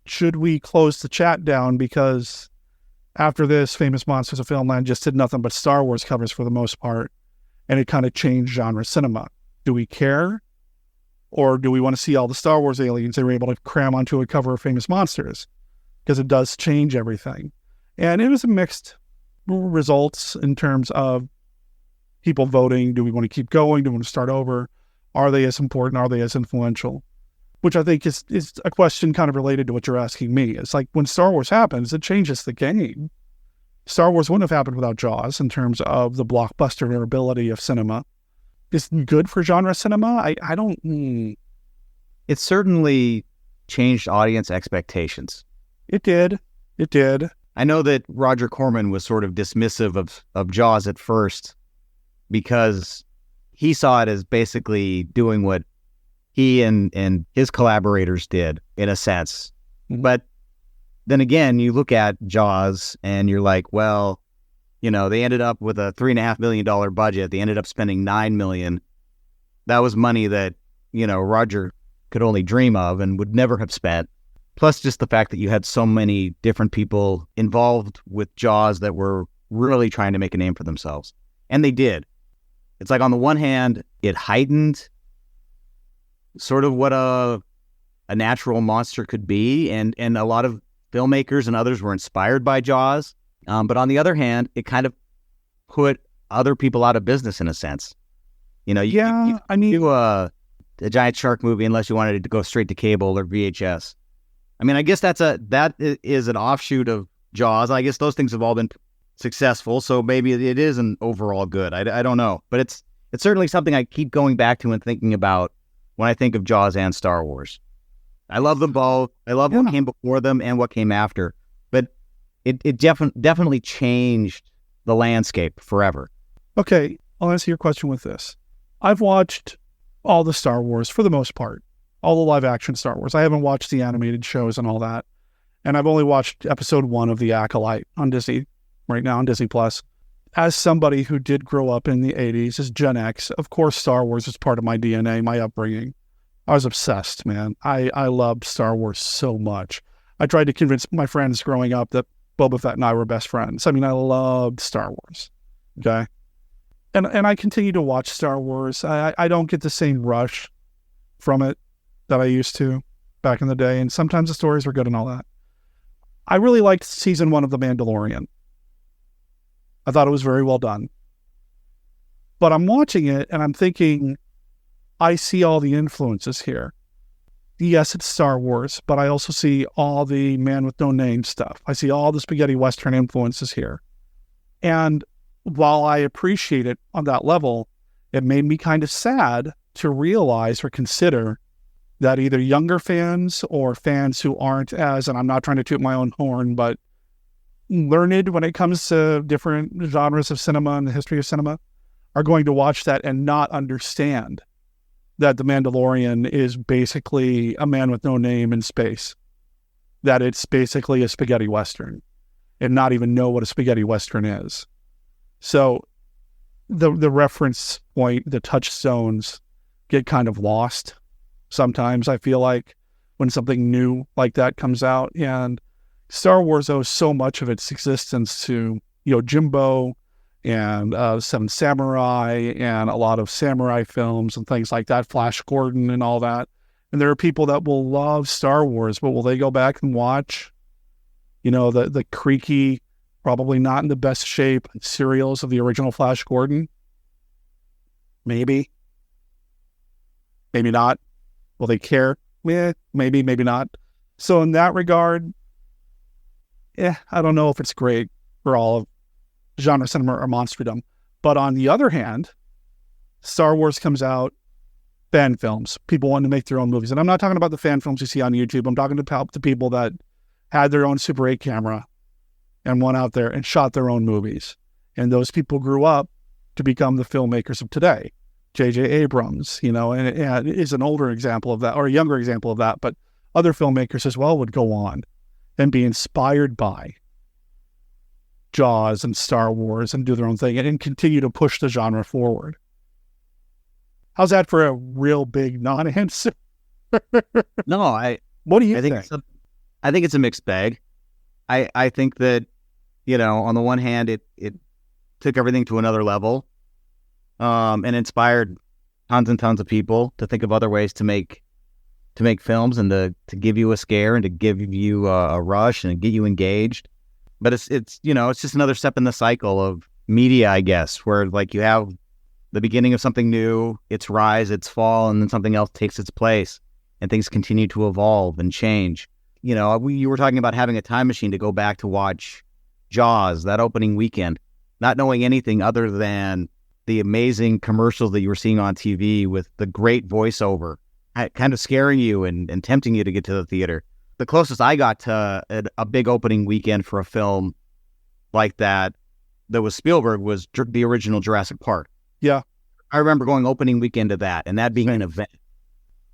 should we close the chat down because after this, Famous Monsters of Filmland just did nothing but Star Wars covers for the most part, and it kind of changed genre cinema. Do we care? Or do we want to see all the Star Wars aliens they were able to cram onto a cover of Famous Monsters? Because it does change everything. And it was a mixed results in terms of people voting. Do we want to keep going? Do we want to start over? Are they as important? Are they as influential? Which I think is a question kind of related to what you're asking me. It's like when Star Wars happens, it changes the game. Star Wars wouldn't have happened without Jaws in terms of the blockbuster ability of cinema. Is it good for genre cinema? I don't... It certainly changed audience expectations. It did. I know that Roger Corman was sort of dismissive of Jaws at first because he saw it as basically doing what he and his collaborators did, in a sense. Mm-hmm. But then again, you look at Jaws and you're like, well, they ended up with a $3.5 million budget. They ended up spending $9 million. That was money that, Roger could only dream of and would never have spent. Plus just the fact that you had so many different people involved with Jaws that were really trying to make a name for themselves. And they did. It's like on the one hand, it heightened sort of what a natural monster could be. And a lot of filmmakers and others were inspired by Jaws. But on the other hand, it kind of put other people out of business in a sense. You do a giant shark movie unless you wanted it to go straight to cable or VHS. I guess that is an offshoot of Jaws. I guess those things have all been successful, so maybe it is an overall good. I don't know, but it's certainly something I keep going back to and thinking about when I think of Jaws and Star Wars. I love them both. I love what came before them and what came after, but it definitely changed the landscape forever. Okay, I'll answer your question with this. I've watched all the Star Wars for the most part. All the live-action Star Wars. I haven't watched the animated shows and all that. And I've only watched episode 1 of The Acolyte on Disney, right now on Disney+. As somebody who did grow up in the 80s, as Gen X, of course Star Wars is part of my DNA, my upbringing. I was obsessed, man. I loved Star Wars so much. I tried to convince my friends growing up that Boba Fett and I were best friends. I loved Star Wars. Okay? And I continue to watch Star Wars. I don't get the same rush from it that I used to back in the day. And sometimes the stories were good and all that. I really liked season 1 of The Mandalorian. I thought it was very well done. But I'm watching it and I'm thinking, I see all the influences here. Yes, it's Star Wars, but I also see all the Man with No Name stuff. I see all the spaghetti Western influences here. And while I appreciate it on that level, it made me kind of sad to realize or consider that either younger fans or fans who aren't as, and I'm not trying to toot my own horn, but learned when it comes to different genres of cinema and the history of cinema, are going to watch that and not understand that The Mandalorian is basically a man with no name in space, that it's basically a spaghetti Western, and not even know what a spaghetti Western is. So the reference point, the touchstones get kind of lost sometimes, I feel like, when something new like that comes out. And Star Wars owes so much of its existence to, Jimbo and Seven Samurai and a lot of samurai films and things like that, Flash Gordon and all that. And there are people that will love Star Wars, but will they go back and watch, the creaky, probably not in the best shape serials of the original Flash Gordon? Maybe. Maybe not. Will they care? Yeah, maybe, maybe not. So in that regard, I don't know if it's great for all of genre cinema or monsterdom. But on the other hand, Star Wars comes out, fan films, people wanting to make their own movies. And I'm not talking about the fan films you see on YouTube. I'm talking about the people that had their own Super 8 camera and went out there and shot their own movies. And those people grew up to become the filmmakers of today. J.J. Abrams, and it is an older example of that, or a younger example of that, but other filmmakers as well would go on and be inspired by Jaws and Star Wars and do their own thing and continue to push the genre forward. How's that for a real big non-answer? No, what do you think? I think it's a mixed bag. I think that, on the one hand, it took everything to another level, and inspired tons and tons of people to think of other ways to make films and to give you a scare and to give you a rush and get you engaged. But it's just another step in the cycle of media, I guess, where like you have the beginning of something new, its rise, its fall, and then something else takes its place, and things continue to evolve and change. You were talking about having a time machine to go back to watch Jaws that opening weekend, not knowing anything other than the amazing commercials that you were seeing on TV with the great voiceover, kind of scaring you and tempting you to get to the theater. The closest I got to a big opening weekend for a film like that was Spielberg was the original Jurassic Park. Yeah. I remember going opening weekend to that and that being an event.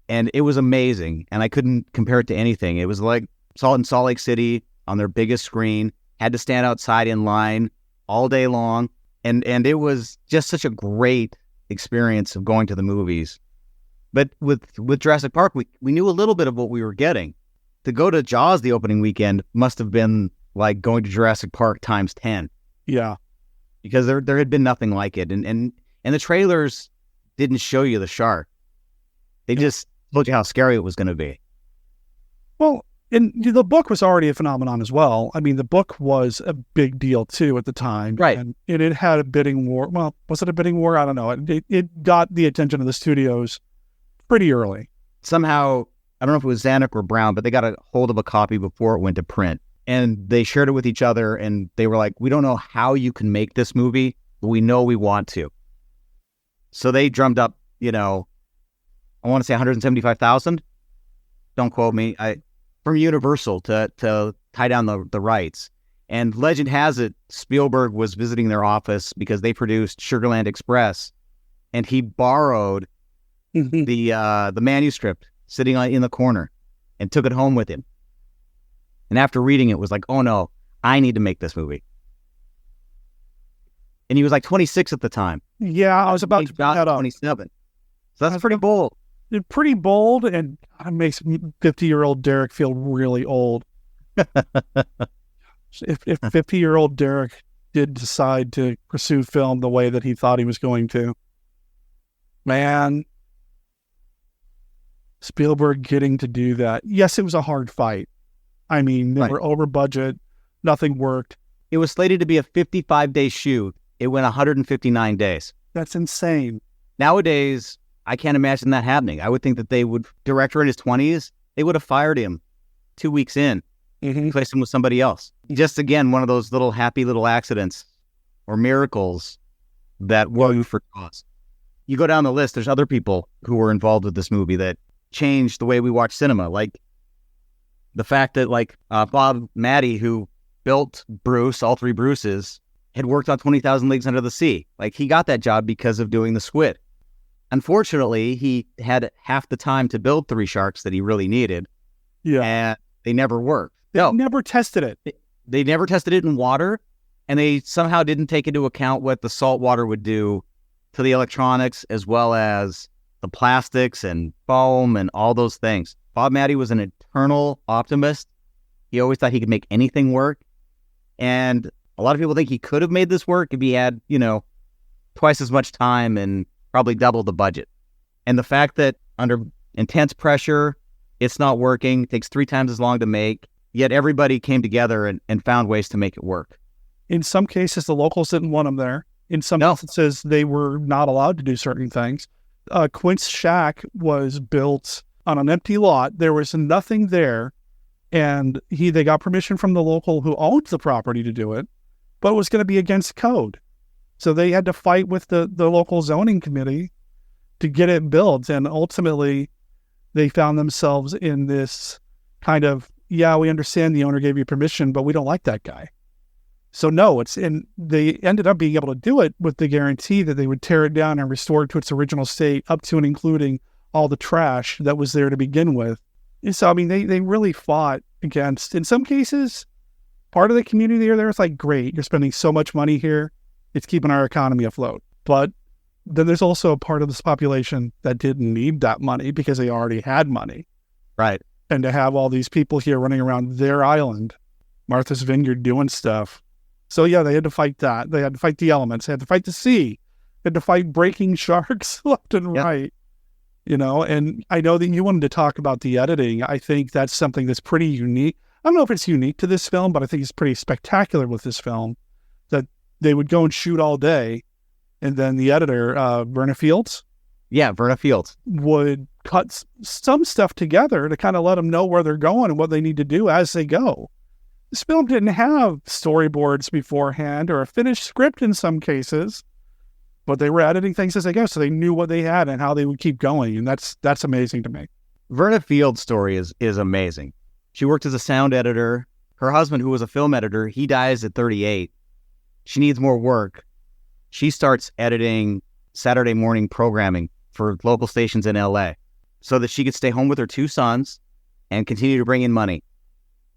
And it was amazing. And I couldn't compare it to anything. It was like in Salt Lake City on their biggest screen, had to stand outside in line all day long. And it was just such a great experience of going to the movies. But with Jurassic Park, we knew a little bit of what we were getting. To go to Jaws the opening weekend must have been like going to Jurassic Park times 10. Yeah. Because there had been nothing like it. And the trailers didn't show you the shark. They just told you how scary it was going to be. Well, and the book was already a phenomenon as well. I mean, the book was a big deal too at the time. Right. And it had a bidding war. Well, was it a bidding war? I don't know. It got the attention of the studios pretty early. Somehow, I don't know if it was Zanuck or Brown, but they got a hold of a copy before it went to print. And they shared it with each other, and they were like, we don't know how you can make this movie, but we know we want to. So they drummed up, I want to say 175,000. Don't quote me. From Universal to tie down the rights. And legend has it, Spielberg was visiting their office because they produced Sugarland Express, and he borrowed the manuscript sitting in the corner and took it home with him. And after reading it, was like, oh no, I need to make this movie. And he was like 26 at the time. Yeah, I was about to bring that up. 27. So that's pretty bold. Pretty bold, and it makes 50-year-old Derek feel really old. If 50-year-old Derek did decide to pursue film the way that he thought he was going to. Man, Spielberg getting to do that. Yes, it was a hard fight. I mean, they were over budget. Nothing worked. It was slated to be a 55-day shoot. It went 159 days. That's insane. Nowadays, I can't imagine that happening. I would think that director in his 20s, they would have fired him 2 weeks in, replaced him with somebody else. Just, again, one of those little happy little accidents or miracles that worked for Jaws. You go down the list, there's other people who were involved with this movie that changed the way we watch cinema. Like the fact that Bob Matty, who built Bruce, all three Bruces, had worked on 20,000 Leagues Under the Sea. Like, he got that job because of doing the squid. Unfortunately, he had half the time to build three sharks that he really needed. Yeah. And they never worked. They never tested it. They never tested it in water, and they somehow didn't take into account what the salt water would do to the electronics, as well as the plastics and foam and all those things. Bob Matty was an eternal optimist. He always thought he could make anything work. And a lot of people think he could have made this work if he had, twice as much time and probably double the budget. And the fact that under intense pressure, it's not working, takes 3 times as long to make, yet everybody came together and found ways to make it work. In some cases, the locals didn't want him there. In some instances, they were not allowed to do certain things. Quint's shack was built on an empty lot. There was nothing there, and they got permission from the local who owned the property to do it, but it was going to be against code. So they had to fight with the local zoning committee to get it built, and ultimately they found themselves in this kind of, yeah, we understand the owner gave you permission, but we don't like that guy. So no, they ended up being able to do it with the guarantee that they would tear it down and restore it to its original state, up to and including all the trash that was there to begin with. And so, I mean, they really fought against, in some cases, part of the community there is like, great, you're spending so much money here, it's keeping our economy afloat. But then there's also a part of this population that didn't need that money because they already had money. Right. And to have all these people here running around their island, Martha's Vineyard, doing stuff. So yeah, they had to fight that. They had to fight the elements. They had to fight the sea. They had to fight breaking sharks left and right. And I know that you wanted to talk about the editing. I think that's something that's pretty unique. I don't know if it's unique to this film, but I think it's pretty spectacular with this film, that they would go and shoot all day, and then the editor, Verna Fields? Yeah, Verna Fields. Would cut some stuff together to kind of let them know where they're going and what they need to do as they go. This film didn't have storyboards beforehand or a finished script in some cases, but they were editing things as they go, so they knew what they had and how they would keep going, and that's amazing to me. Verna Fields' story is amazing. She worked as a sound editor. Her husband, who was a film editor, he dies at 38. She needs more work. She starts editing Saturday morning programming for local stations in LA so that she could stay home with her 2 sons and continue to bring in money.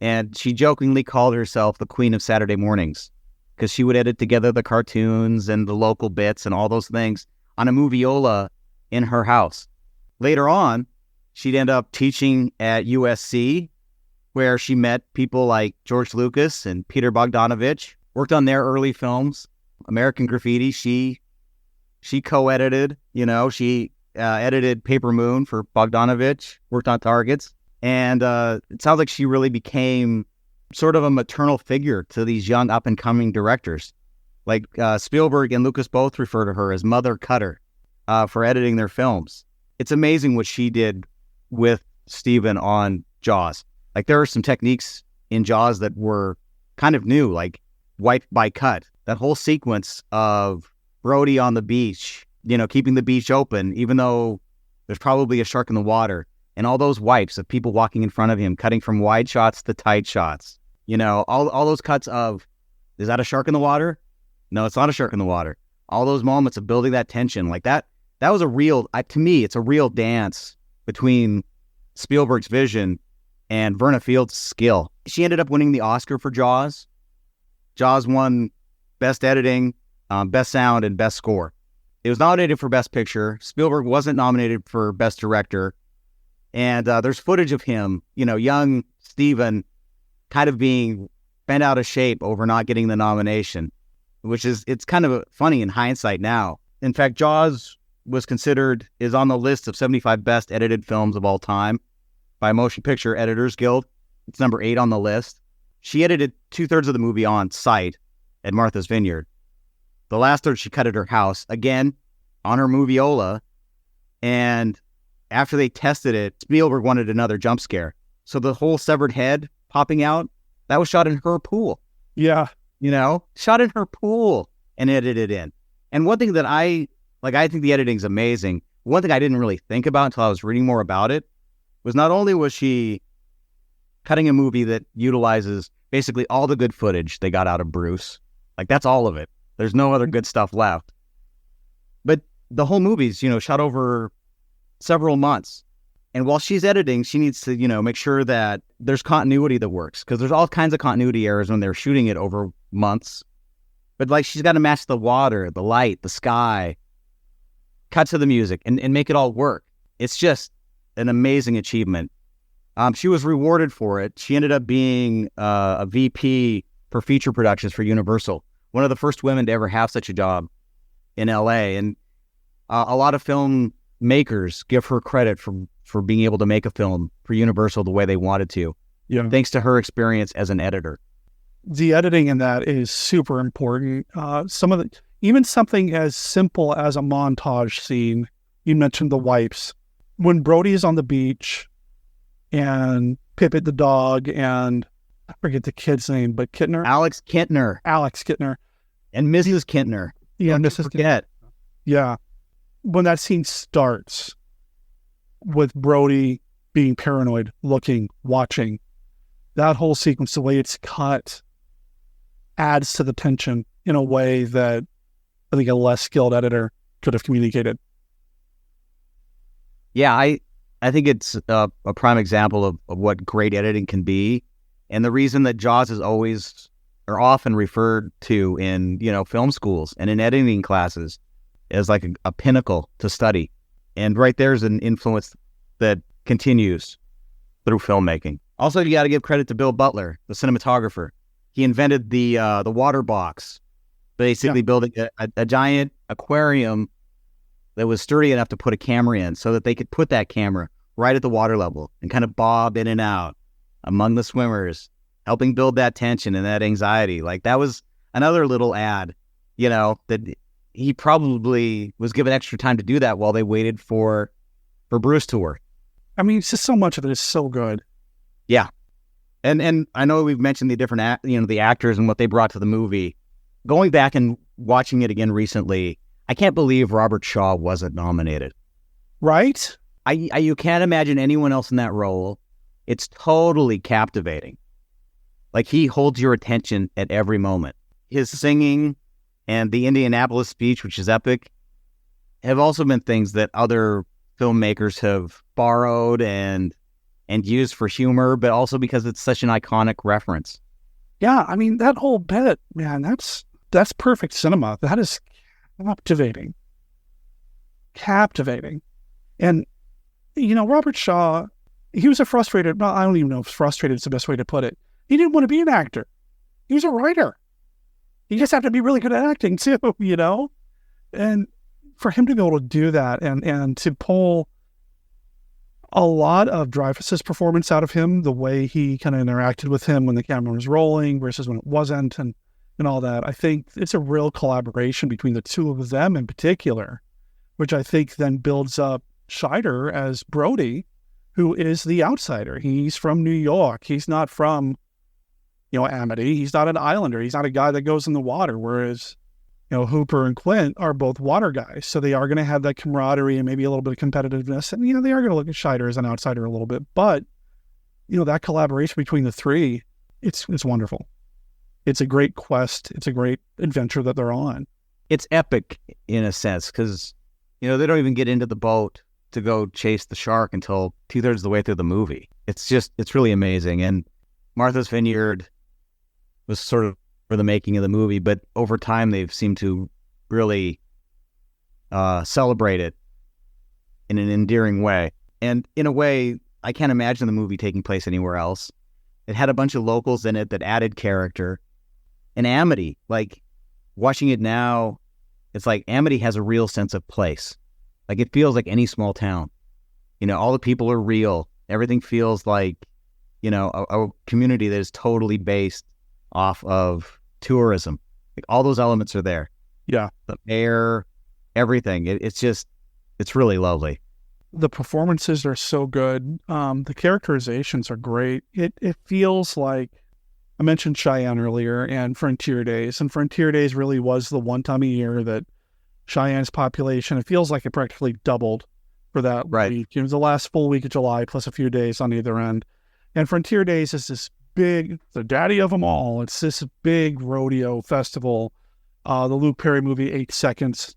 And she jokingly called herself the Queen of Saturday Mornings because she would edit together the cartoons and the local bits and all those things on a moviola in her house. Later on, she'd end up teaching at USC, where she met people like George Lucas and Peter Bogdanovich, worked on their early films. American Graffiti, she co-edited, she edited Paper Moon for Bogdanovich, worked on Targets. And it sounds like she really became sort of a maternal figure to these young up-and-coming directors. Like Spielberg and Lucas both refer to her as Mother Cutter for editing their films. It's amazing what she did with Steven on Jaws. Like, there are some techniques in Jaws that were kind of new, like wipe by cut. That whole sequence of Brody on the beach, keeping the beach open, even though there's probably a shark in the water. And all those wipes of people walking in front of him, cutting from wide shots to tight shots. All those cuts of, is that a shark in the water? No, it's not a shark in the water. All those moments of building that tension, like that was a real, to me, it's a real dance between Spielberg's vision and Verna Fields' skill. She ended up winning the Oscar for Jaws. Jaws won Best Editing, Best Sound, and Best Score. It was nominated for Best Picture. Spielberg wasn't nominated for Best Director. And there's footage of him, young Steven, kind of being bent out of shape over not getting the nomination. it's kind of funny in hindsight now. In fact, Jaws is on the list of 75 best edited films of all time by Motion Picture Editors Guild. It's number 8 on the list. She edited 2/3 of the movie on site at Martha's Vineyard. The last third she cut at her house, again, on her moviola. And after they tested it, Spielberg wanted another jump scare. So the whole severed head popping out, that was shot in her pool. Yeah. Shot in her pool and edited in. And one thing that I think the editing's amazing. One thing I didn't really think about until I was reading more about it was not only was she cutting a movie that utilizes basically all the good footage they got out of Bruce. Like, that's all of it. There's no other good stuff left. But the whole movie's, shot over several months. And while she's editing, she needs to, make sure that there's continuity that works. Because there's all kinds of continuity errors when they're shooting it over months. But, she's got to match the water, the light, the sky, cut to the music, and make it all work. It's just an amazing achievement. She was rewarded for it. She ended up being a VP for feature productions for Universal. One of the first women to ever have such a job in LA. And a lot of filmmakers give her credit for being able to make a film for Universal the way they wanted to. Yeah. Thanks to her experience as an editor. The editing in that is super important. Even something as simple as a montage scene. You mentioned the wipes. When Brody is on the beach and Pippet the dog and I forget the kid's name, but Kittner? Alex Kintner. And Mrs. Kintner. Yeah, Mrs. Kintner. Yeah. When that scene starts with Brody being paranoid, looking, watching, that whole sequence, the way it's cut, adds to the tension in a way that I think a less skilled editor could have communicated. Yeah, I think it's a prime example of what great editing can be. And the reason that Jaws is always or often referred to in, film schools and in editing classes as like a pinnacle to study. And right there's an influence that continues through filmmaking. Also, you got to give credit to Bill Butler, the cinematographer. He invented the water box, basically building a giant aquarium that was sturdy enough to put a camera in so that they could put that camera right at the water level and kind of bob in and out among the swimmers, helping build that tension and that anxiety. Like, that was another little ad, that he probably was given extra time to do that while they waited for Bruce to work. I mean, it's just so much of it is so good. Yeah. And I know we've mentioned the different, the actors and what they brought to the movie. Going back and watching it again recently, I can't believe Robert Shaw wasn't nominated. Right? You can't imagine anyone else in that role. It's totally captivating. Like, he holds your attention at every moment. His singing and the Indianapolis speech, which is epic, have also been things that other filmmakers have borrowed and used for humor, but also because it's such an iconic reference. Yeah, I mean, that whole bit, man, that's perfect cinema. That is captivating. And, Robert Shaw, he was I don't even know if frustrated is the best way to put it. He didn't want to be an actor. He was a writer. He just had to be really good at acting too, And for him to be able to do that and to pull a lot of Dreyfuss's performance out of him, the way he kind of interacted with him when the camera was rolling versus when it wasn't and all that, I think it's a real collaboration between the two of them in particular, which I think then builds up Scheider as Brody, who is the outsider. He's from New York. He's not from, Amity. He's not an islander. He's not a guy that goes in the water, whereas, Hooper and Quint are both water guys. So they are going to have that camaraderie and maybe a little bit of competitiveness. And, they are going to look at Scheider as an outsider a little bit. But, that collaboration between the three, it's wonderful. It's a great quest. It's a great adventure that they're on. It's epic in a sense because, they don't even get into the boat to go chase the shark until 2/3 of the way through the movie. It's really amazing. And Martha's Vineyard was sort of for the making of the movie, but over time they've seemed to really celebrate it in an endearing way. And in a way, I can't imagine the movie taking place anywhere else. It had a bunch of locals in it that added character. And Amity, watching it now, it's like Amity has a real sense of place. Like it feels like any small town. All the people are real. Everything feels like, a community that is totally based off of tourism. Like all those elements are there. Yeah. The air, everything. It's really lovely. The performances are so good. The characterizations are great. It feels like, I mentioned Cheyenne earlier and Frontier Days, and Frontier Days really was the one time a year that Cheyenne's population, it feels like it practically doubled for that week. It was the last full week of July plus a few days on either end. And Frontier Days is this big, the daddy of them all. It's this big rodeo festival. The Luke Perry movie 8 Seconds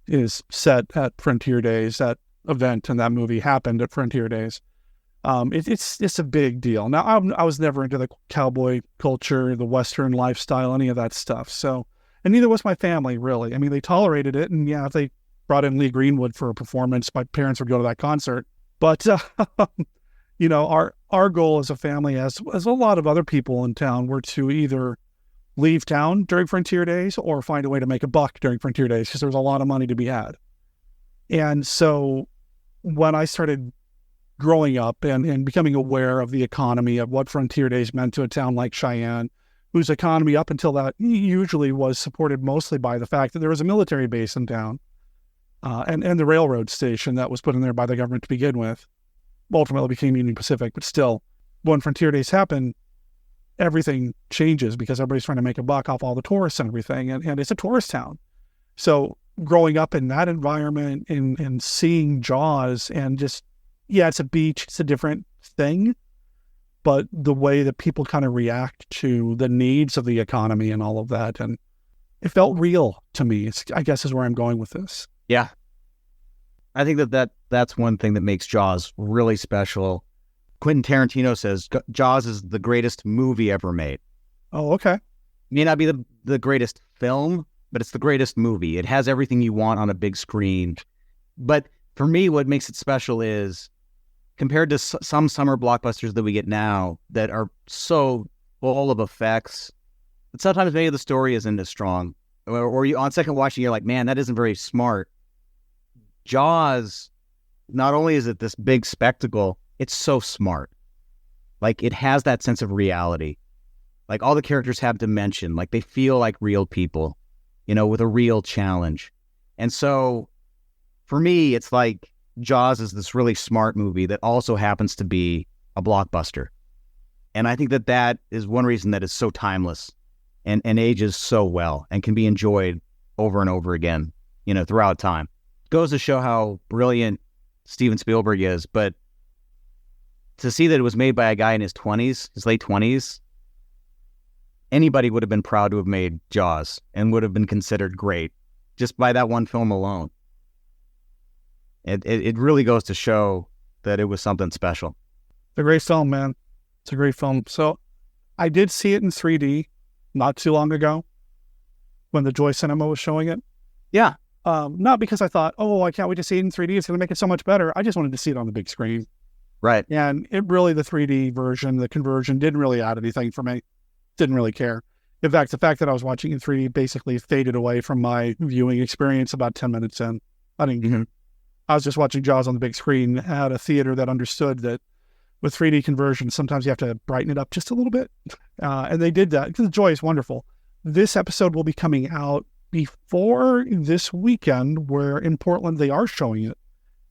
is set at Frontier Days. That event and that movie happened at Frontier Days. It's a big deal. Now, I was never into the cowboy culture, the Western lifestyle, any of that stuff. So, and neither was my family, really. I mean, they tolerated it, and yeah, if they brought in Lee Greenwood for a performance, my parents would go to that concert. But our goal as a family, as a lot of other people in town, were to either leave town during Frontier Days or find a way to make a buck during Frontier Days, because there was a lot of money to be had. And so when I started growing up and becoming aware of the economy of what Frontier Days meant to a town like Cheyenne, whose economy up until that usually was supported mostly by the fact that there was a military base in town, and the railroad station that was put in there by the government to begin with, ultimately became Union Pacific. But still, when Frontier Days happened, everything changes because everybody's trying to make a buck off all the tourists and everything, and it's a tourist town. So growing up in that environment and seeing Jaws and just, yeah, it's a beach, it's a different thing, but the way that people kind of react to the needs of the economy and all of that, and it felt real to me, I guess is where I'm going with this. Yeah. I think that's one thing that makes Jaws really special. Quentin Tarantino says Jaws is the greatest movie ever made. Oh, okay. May not be the greatest film, but it's the greatest movie. It has everything you want on a big screen. But for me, what makes it special is, compared to some summer blockbusters that we get now that are so full of effects, that sometimes maybe the story isn't as strong. Or you, on second watching, you're like, man, that isn't very smart. Jaws, not only is it this big spectacle, it's so smart. Like, it has that sense of reality. Like, all the characters have dimension. Like, they feel like real people, with a real challenge. And so, for me, it's like Jaws is this really smart movie that also happens to be a blockbuster. And I think that is one reason that it's so timeless and ages so well and can be enjoyed over and over again, throughout time. It goes to show how brilliant Steven Spielberg is, but to see that it was made by a guy in his late 20s, anybody would have been proud to have made Jaws and would have been considered great just by that one film alone. It really goes to show that it was something special. It's a great film, man. It's a great film. So I did see it in 3D not too long ago when the Joy Cinema was showing it. Yeah. Not because I thought, I can't wait to see it in 3D. It's going to make it so much better. I just wanted to see it on the big screen. Right. And it really, the 3D version, the conversion didn't really add anything for me. Didn't really care. In fact, the fact that I was watching in 3D basically faded away from my viewing experience about 10 minutes in. I was just watching Jaws on the big screen at a theater that understood that with 3D conversion, sometimes you have to brighten it up just a little bit. And they did that because the Joy is wonderful. This episode will be coming out before this weekend, where in Portland they are showing it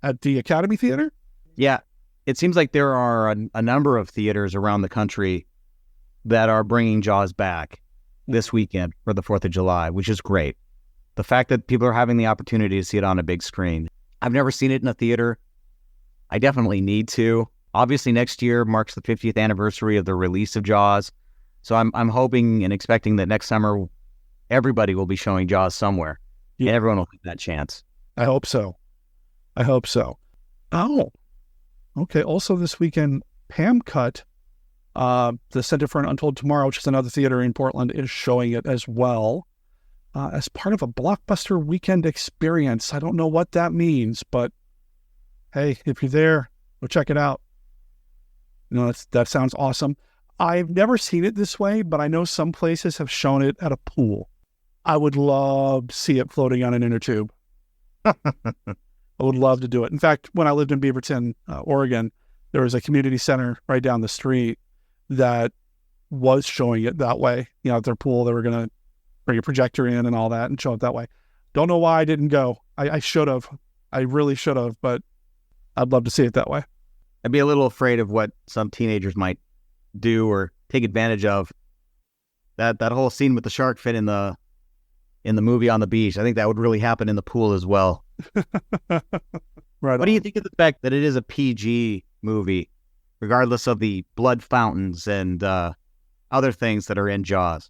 at the Academy Theater. Yeah. It seems like there are a number of theaters around the country that are bringing Jaws back this weekend for the 4th of July, which is great. The fact that people are having the opportunity to see it on a big screen. I've never seen it in a theater. I definitely need to. Obviously, next year marks the 50th anniversary of the release of Jaws. So I'm hoping and expecting that next summer, everybody will be showing Jaws somewhere. Yeah. And everyone will get that chance. I hope so. Oh, okay. Also this weekend, Pam Cut, the Center for an Untold Tomorrow, which is another theater in Portland, is showing it as well as part of a blockbuster weekend experience. I don't know what that means, but hey, if you're there, go check it out. That sounds awesome. I've never seen it this way, but I know some places have shown it at a pool. I would love to see it floating on an inner tube. I would love to do it. In fact, when I lived in Beaverton, Oregon, there was a community center right down the street that was showing it that way. At their pool, they were going to bring a projector in and all that and show it that way. Don't know why I didn't go. I should have. I really should have, but I'd love to see it that way. I'd be a little afraid of what some teenagers might do or take advantage of. That whole scene with the shark fin in the movie on the beach, I think that would really happen in the pool as well. Right. What do you think of the fact that it is a PG movie, regardless of the blood fountains and other things that are in Jaws?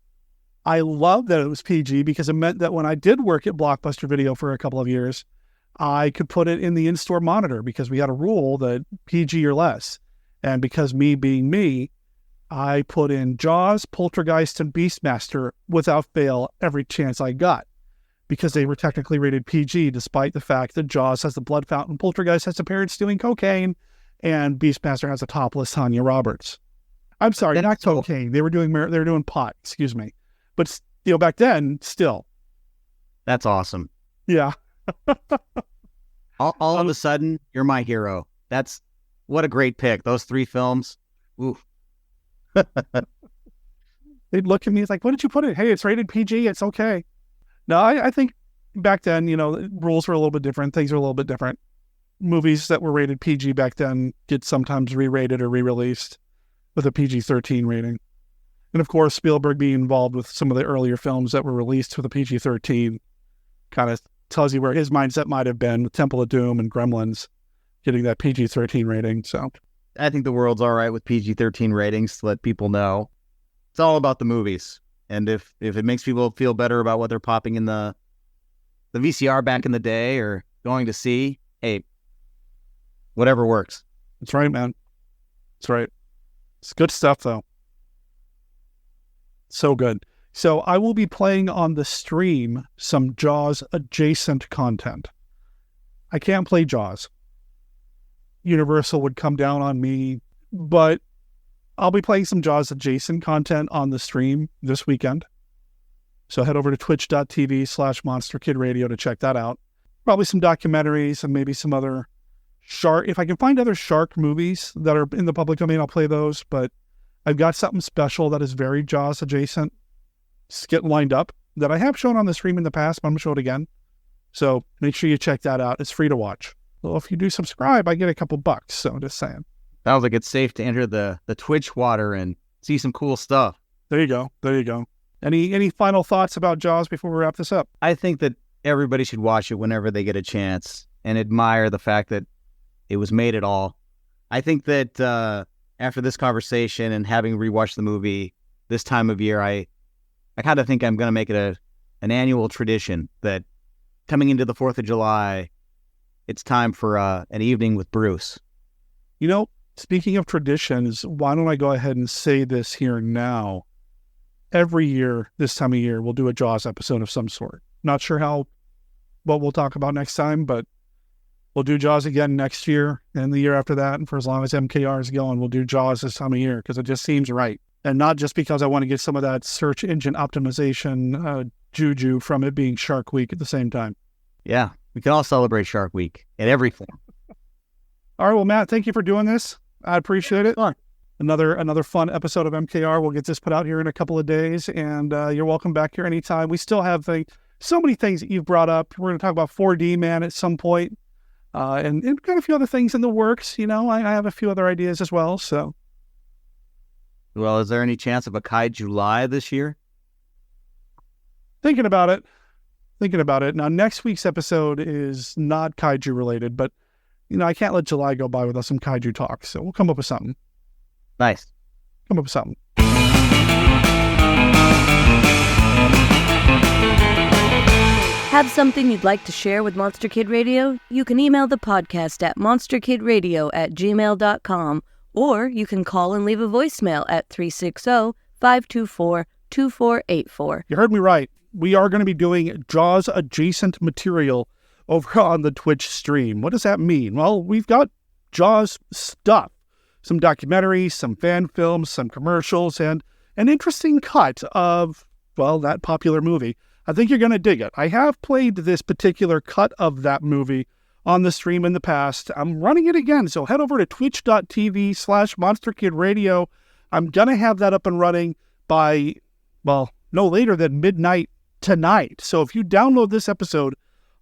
I love that it was PG because it meant that when I did work at Blockbuster Video for a couple of years, I could put it in the in-store monitor because we had a rule that PG or less. And because me being me, I put in Jaws, Poltergeist, and Beastmaster without fail every chance I got because they were technically rated PG, despite the fact that Jaws has the blood fountain, Poltergeist has a parrot stealing cocaine, and Beastmaster has a topless Tanya Roberts. I'm sorry, not cocaine. They were doing pot, excuse me. But back then, still. That's awesome. Yeah. all of a sudden, you're my hero. What a great pick. Those 3 films. Oof. They'd look at me, it's like, what did you put it? Hey, it's rated PG. It's okay. No, I think back then, rules were a little bit different. Things were a little bit different. Movies that were rated PG back then get sometimes re-rated or re-released with a PG-13 rating. And of course, Spielberg being involved with some of the earlier films that were released with a PG-13 kind of tells you where his mindset might have been with Temple of Doom and Gremlins getting that PG-13 rating. So I think the world's all right with PG-13 ratings to let people know. It's all about the movies. And if it makes people feel better about what they're popping in the VCR back in the day or going to see, hey, whatever works. That's right, man. That's right. It's good stuff, though. So good. So I will be playing on the stream some Jaws adjacent content. I can't play Jaws. Universal would come down on me, but I'll be playing some Jaws adjacent content on the stream this weekend. So head over to twitch.tv/MonsterKidRadio to check that out. Probably some documentaries and maybe some other shark. If I can find other shark movies that are in the public domain, I'll play those. But I've got something special that is very Jaws adjacent. It's getting lined up that I have shown on the stream in the past, but I'm going to show it again. So make sure you check that out. It's free to watch. Well, if you do subscribe, I get a couple bucks. So I'm just saying. Sounds like it's safe to enter the Twitch water and see some cool stuff. There you go. There you go. Any final thoughts about Jaws before we wrap this up? I think that everybody should watch it whenever they get a chance and admire the fact that it was made at all. I think that after this conversation and having rewatched the movie this time of year, I kind of think I'm going to make it an annual tradition that coming into the 4th of July, it's time for an evening with Bruce. Speaking of traditions, why don't I go ahead and say this here now? Every year, this time of year, we'll do a Jaws episode of some sort. Not sure what we'll talk about next time, but we'll do Jaws again next year and the year after that. And for as long as MKR is going, we'll do Jaws this time of year because it just seems right. And not just because I want to get some of that search engine optimization juju from it being Shark Week at the same time. Yeah, we can all celebrate Shark Week in every form. All right, well, Matt, thank you for doing this. I appreciate it. Another fun episode of MKR. We'll get this put out here in a couple of days, and you're welcome back here anytime. We still have so many things that you've brought up. We're going to talk about 4D Man at some point, and got a few other things in the works. I have a few other ideas as well. So, well, is there any chance of a Kai July this year? Thinking about it. Now, next week's episode is not kaiju related, but I can't let July go by without some kaiju talk. So we'll come up with something. Nice. Come up with something. Have something you'd like to share with Monster Kid Radio? You can email the podcast at monsterkidradio@gmail.com, or you can call and leave a voicemail at 360-524-2484. You heard me right. We are going to be doing Jaws adjacent material over on the Twitch stream. What does that mean? Well, we've got Jaws stuff. Some documentaries, some fan films, some commercials, and an interesting cut of, that popular movie. I think you're going to dig it. I have played this particular cut of that movie on the stream in the past. I'm running it again, so head over to twitch.tv/MonsterKidRadio. I'm going to have that up and running by, well, no later than midnight tonight. So if you download this episode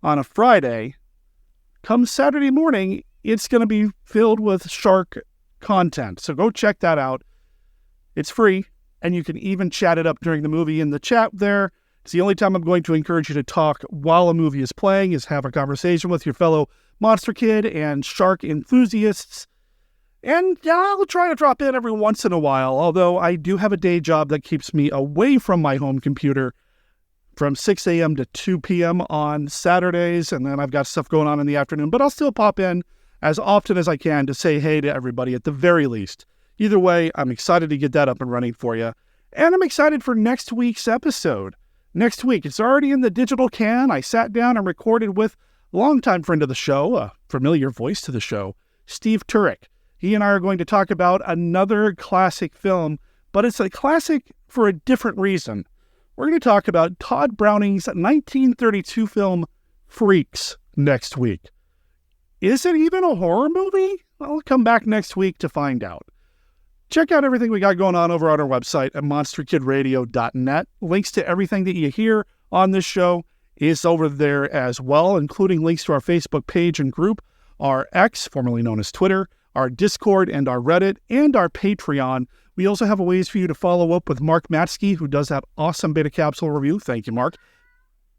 on a Friday, come Saturday morning, it's going to be filled with shark content. So go check that out. It's free, and you can even chat it up during the movie in the chat there. It's the only time I'm going to encourage you to talk while a movie is playing, is have a conversation with your fellow Monster Kid and shark enthusiasts. And I'll try to drop in every once in a while, although I do have a day job that keeps me away from my home computer from 6 a.m. to 2 p.m. on Saturdays, and then I've got stuff going on in the afternoon, but I'll still pop in as often as I can to say hey to everybody at the very least. Either way, I'm excited to get that up and running for you, and I'm excited for next week's episode. Next week, it's already in the digital can. I sat down and recorded with a longtime friend of the show, a familiar voice to the show, Steve Turek. He and I are going to talk about another classic film, but it's a classic for a different reason. We're going to talk about Tod Browning's 1932 film, Freaks, next week. Is it even a horror movie? I'll come back next week to find out. Check out everything we got going on over on our website at monsterkidradio.net. Links to everything that you hear on this show is over there as well, including links to our Facebook page and group, our X, formerly known as Twitter, our Discord and our Reddit, and our Patreon. We also have a ways for you to follow up with Mark Matzke, who does that awesome Beta Capsule review. Thank you, Mark.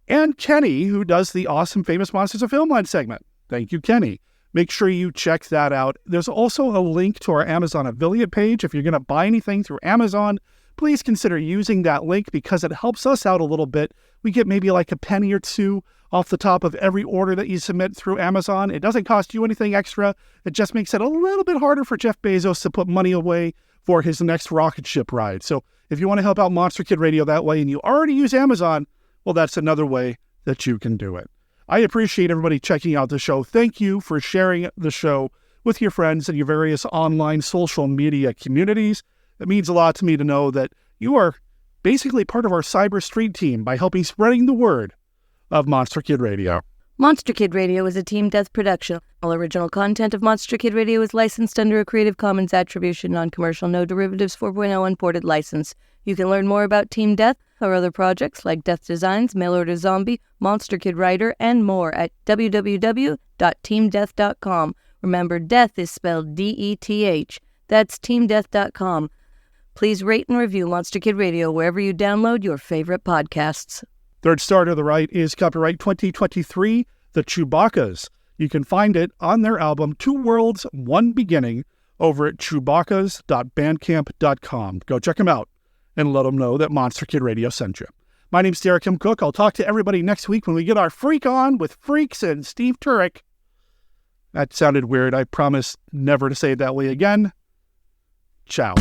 And Kenny, who does the awesome Famous Monsters of Filmland segment. Thank you, Kenny. Make sure you check that out. There's also a link to our Amazon affiliate page. If you're going to buy anything through Amazon, please consider using that link because it helps us out a little bit. We get maybe like a penny or two off the top of every order that you submit through Amazon. It doesn't cost you anything extra. It just makes it a little bit harder for Jeff Bezos to put money away for his next rocket ship ride. So if you want to help out Monster Kid Radio that way and you already use Amazon, well, that's another way that you can do it. I appreciate everybody checking out the show. Thank you for sharing the show with your friends and your various online social media communities. It means a lot to me to know that you are basically part of our cyber street team by helping spreading the word of Monster Kid Radio. Monster Kid Radio is a Team Death production. All original content of Monster Kid Radio is licensed under a Creative Commons Attribution, Non-Commercial, No Derivatives 4.0 Unported license. You can learn more about Team Death or other projects like Death Designs, Mail Order Zombie, Monster Kid Writer, and more at www.teamdeath.com. Remember, death is spelled D-E-T-H. That's teamdeath.com. Please rate and review Monster Kid Radio wherever you download your favorite podcasts. Third Star to the Right is copyright 2023, The Chewbaccas. You can find it on their album, Two Worlds, One Beginning, over at chewbaccas.bandcamp.com. Go check them out and let them know that Monster Kid Radio sent you. My name's Derek M. Cook. I'll talk to everybody next week when we get our Freak on with Freaks and Steve Turek. That sounded weird. I promise never to say it that way again. Ciao.